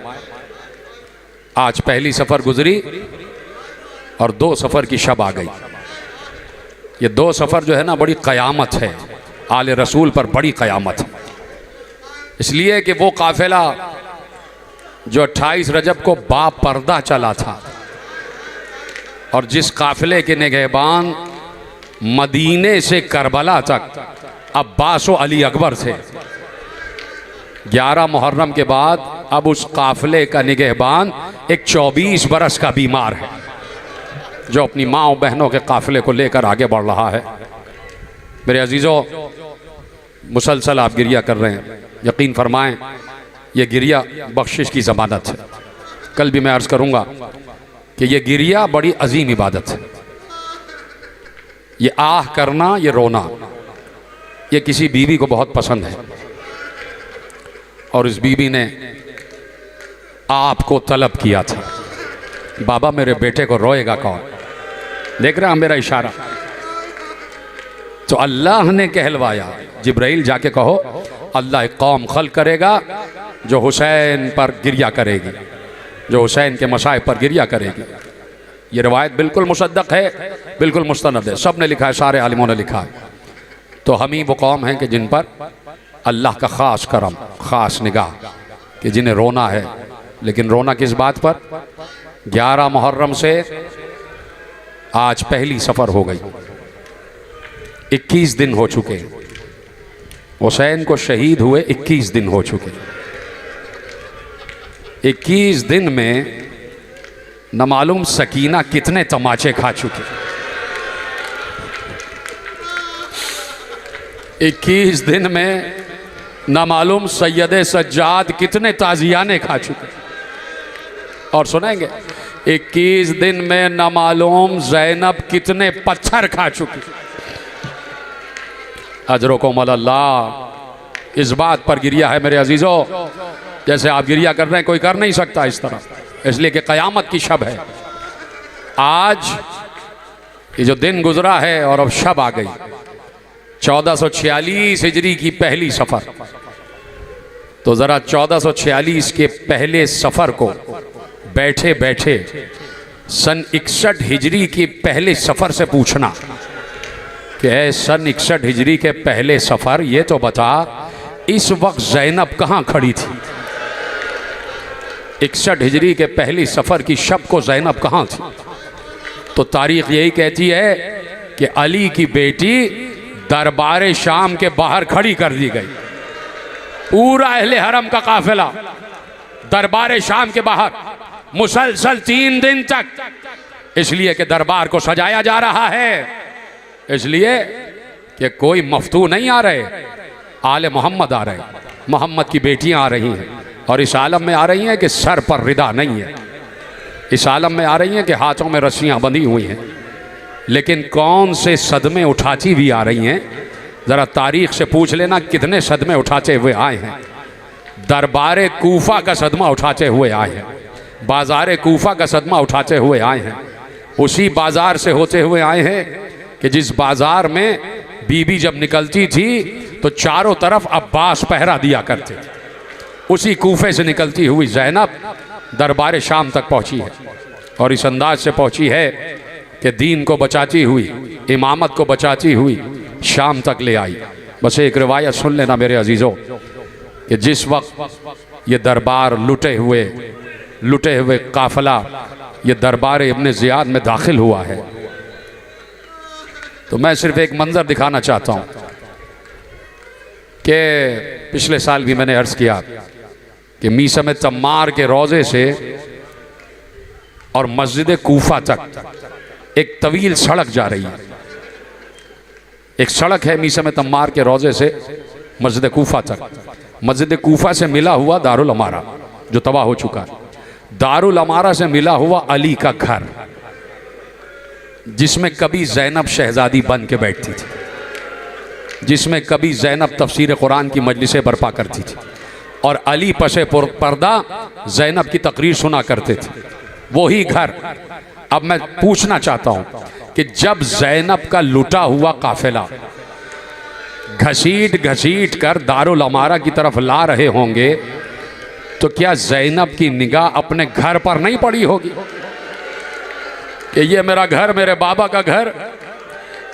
आज पहली सफ़र गुजरी और 2 सफ़र की शब आ गई। ये 2 सफ़र जो है ना, बड़ी क़यामत है, आले रसूल पर बड़ी क़यामत है। इसलिए कि वो काफ़िला जो 28 रजब को बापर्दा चला था, और जिस काफ़िले के निगहबान मदीने से करबला तक अब्बास व अली अकबर थे, 11 मुहर्रम के बाद अब उस काफ़िले का निगहबान एक 24 बरस का बीमार है, जो अपनी माँ और बहनों के काफ़िले को लेकर आगे बढ़ रहा है। मेरे अजीज़ों, मुसलसल आप गिरिया कर रहे हैं, यकीन फरमाएं ये गिरिया बख्शिश की ज़मानत है। कल भी मैं अर्ज़ करूँगा कि ये गिरिया बड़ी अजीम इबादत है। ये आह करना, ये रोना, ये किसी बीवी को बहुत पसंद है, और इस बीवी ने आपको तलब किया था, बाबा मेरे बेटे को रोएगा कौन? देख रहा मेरा इशारा? तो अल्लाह ने कहलवाया, जिब्राइल जाके कहो अल्लाह एक कौम खल करेगा जो हुसैन पर गिरिया करेगी, जो हुसैन के मसाइब पर गिरिया करेगी। ये रवायत बिल्कुल मुसद्दक है, बिल्कुल मुस्तनद है, सब ने लिखा है, सारे आलिमों ने लिखा है। तो हम ही वो कौम हैं कि जिन पर अल्लाह का ख़ास करम, ख़ास निगाह, कि जिन्हें रोना है। लेकिन रोना किस बात पर? 11 मुहर्रम से आज पहली सफ़र हो गई, 21 दिन हो चुके। हुसैन को शहीद हुए 21 दिन हो चुके। 21 दिन में न मालूम सकीना कितने तमाचे खा चुके। 21 दिन में न मालूम सैयद सज्जाद कितने ताजियाने खा चुके। और सुनेंगे 21 दिन में न मालूम ज़ैनब कितने पत्थर खा चुकी। अजरकुम अल्लाह। इस बात पर गिरिया है मेरे अजीज़ों, जैसे आप गिरिया कर रहे हैं, कोई कर नहीं सकता इस तरह, इसलिए कि क़यामत की शब है। आज ये जो दिन गुजरा है और अब शब आ गई, 1446 हिजरी की पहली सफ़र। तो ज़रा 1446 के पहले सफ़र को बैठे बैठे सन 61 हिजरी की पहले सफ़र से पूछना कि सन 61 हिजरी के पहले सफ़र, ये तो बता इस वक्त ज़ैनब कहाँ खड़ी थी? 61 हिजरी के पहली सफ़र की शब को ज़ैनब कहाँ थी? तो तारीख़ यही कहती है कि अली की बेटी दरबार शाम के बाहर खड़ी कर दी गई। पूरा अहले हरम का काफिला दरबार शाम के बाहर मुसलसल 3 दिन तक, इसलिए कि दरबार को सजाया जा रहा है, इसलिए कि कोई मफ्तू नहीं आ रहे, आले मोहम्मद आ रहे, मोहम्मद की बेटियां आ रही हैं, और इस आलम में आ रही हैं कि सर पर रिदा नहीं है, इस आलम में आ रही हैं कि हाथों में रस्सियां बंधी हुई हैं। लेकिन कौन से सदमे उठाती भी आ रही हैं? ज़रा तारीख़ से पूछ लेना कितने सदमे उठाते हुए आए हैं। दरबार कूफा का सदमा उठाते हुए आए हैं, बाज़ार कूफा का सदमा उठाते हुए आए हैं, उसी बाज़ार से होते हुए आए हैं कि जिस बाज़ार में बीबी जब निकलती थी तो चारों तरफ अब्बास पहरा दिया करते थे। उसी कूफे से निकलती हुई ज़ैनब दरबार शाम तक पहुंची है, और इस अंदाज से पहुंची है कि दीन को बचाती हुई, इमामत को बचाती हुई शाम तक ले आई। बस एक रिवायत सुन लेना मेरे अजीज़ों कि जिस वक्त ये दरबार लुटे हुए काफिला ये दरबार इब्न ज़ियाद में दाखिल हुआ है, तो मैं सिर्फ एक मंजर दिखाना चाहता हूँ कि पिछले साल भी मैंने अर्ज़ किया कि मीसम तम्मार के रोज़े से और मस्जिद कूफा तक एक तवील सड़क जा रही है। एक सड़क है मीसम तम्मार के रोज़े से मस्जिद कूफा तक, मस्जिद कूफा से मिला हुआ दारुल अमारा जो तबाह हो चुका है, दारुल अमारा से मिला हुआ अली का घर जिसमें कभी जैनब शहजादी बन के बैठती थी, जिसमें कभी जैनब तफसीर कुरान की मजलिसें बर्पा करती थी और अली पशे पर्दा जैनब की तकरीर सुना करते थे, वही घर। अब मैं पूछना चाहता हूं कि जब जैनब का लुटा हुआ काफिला घसीट घसीट कर दारुल अमारा की तरफ ला रहे होंगे तो क्या जैनब की निगाह अपने घर पर नहीं पड़ी होगी कि ये मेरा घर, मेरे बाबा का घर,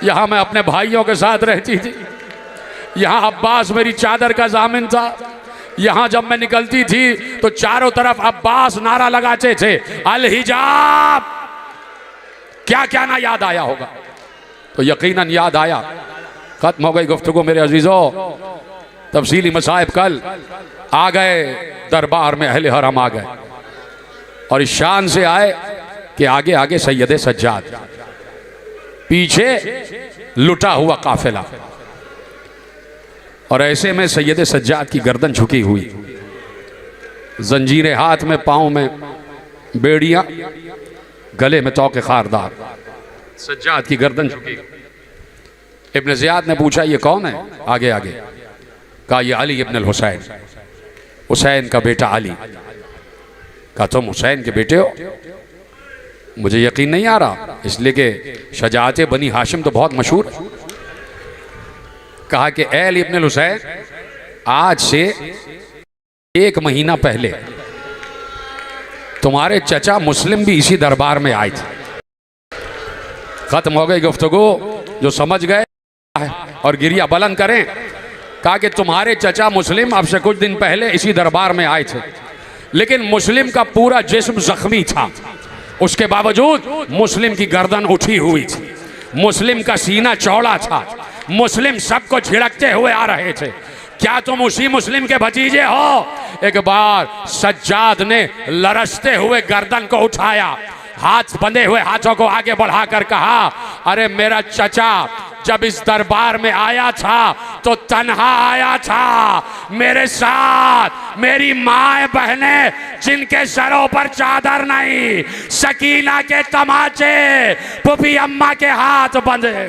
यहां मैं अपने भाइयों के साथ रहती थी, यहां अब्बास मेरी चादर का जामिन था, यहां जब मैं निकलती थी तो चारों तरफ अब्बास नारा लगाते थे अल हिजाब। क्या क्या ना याद आया होगा? तो यकीनन याद आया। खत्म हो गई गुफ्तगू मेरे अजीजों, तफसीली मसाइब कल आ गए दरबार में, अहले हरम आ गए और इस शान से आए कि आगे आगे सैयद सज्जाद, पीछे लुटा हुआ काफिला, और ऐसे में सैयद सज्जाद की गर्दन झुकी हुई, जंजीरें हाथ में, पाँव में बेड़ियां, गले में तौके खारदार, सज्जाद की गर्दन झुकी। इब्न ज़ियाद ने पूछा ये कौन है? आगे आगे कहा ये अली इब्न हुसैन, हुसैन का बेटा अली। कहा तुम हुसैन के बेटे हो? मुझे यकीन नहीं आ रहा, इसलिए कि शजाअत बनी हाशिम तो बहुत मशहूर है। कहा कि अली इब्न हुसैन, आज से 1 महीना पहले तुम्हारे चचा मुस्लिम भी इसी दरबार में आए थे। खत्म हो गई गुफ्तगू। जो समझ गए और गिरिया बुलंद करें। कहा कि तुम्हारे चचा मुस्लिम अब से कुछ दिन पहले इसी दरबार में आए थे, लेकिन मुस्लिम का पूरा जिस्म जख्मी था, उसके बावजूद मुस्लिम की गर्दन उठी हुई थी, मुस्लिम का सीना चौड़ा था, मुस्लिम सबको झिड़कते हुए आ रहे थे। क्या तुम उसी मुस्लिम के भतीजे हो? एक बार सज्जाद ने लरसते हुए गर्दन को उठाया, हाथ बंधे हुए हाथों को आगे बढ़ाकर कहा, अरे मेरा चचा जब इस दरबार में आया था तो तन्हा आया था, मेरे साथ मेरी माँ बहनें जिनके सरों पर चादर नहीं, सकीना के तमाचे, पुपी अम्मा के हाथ बंधे।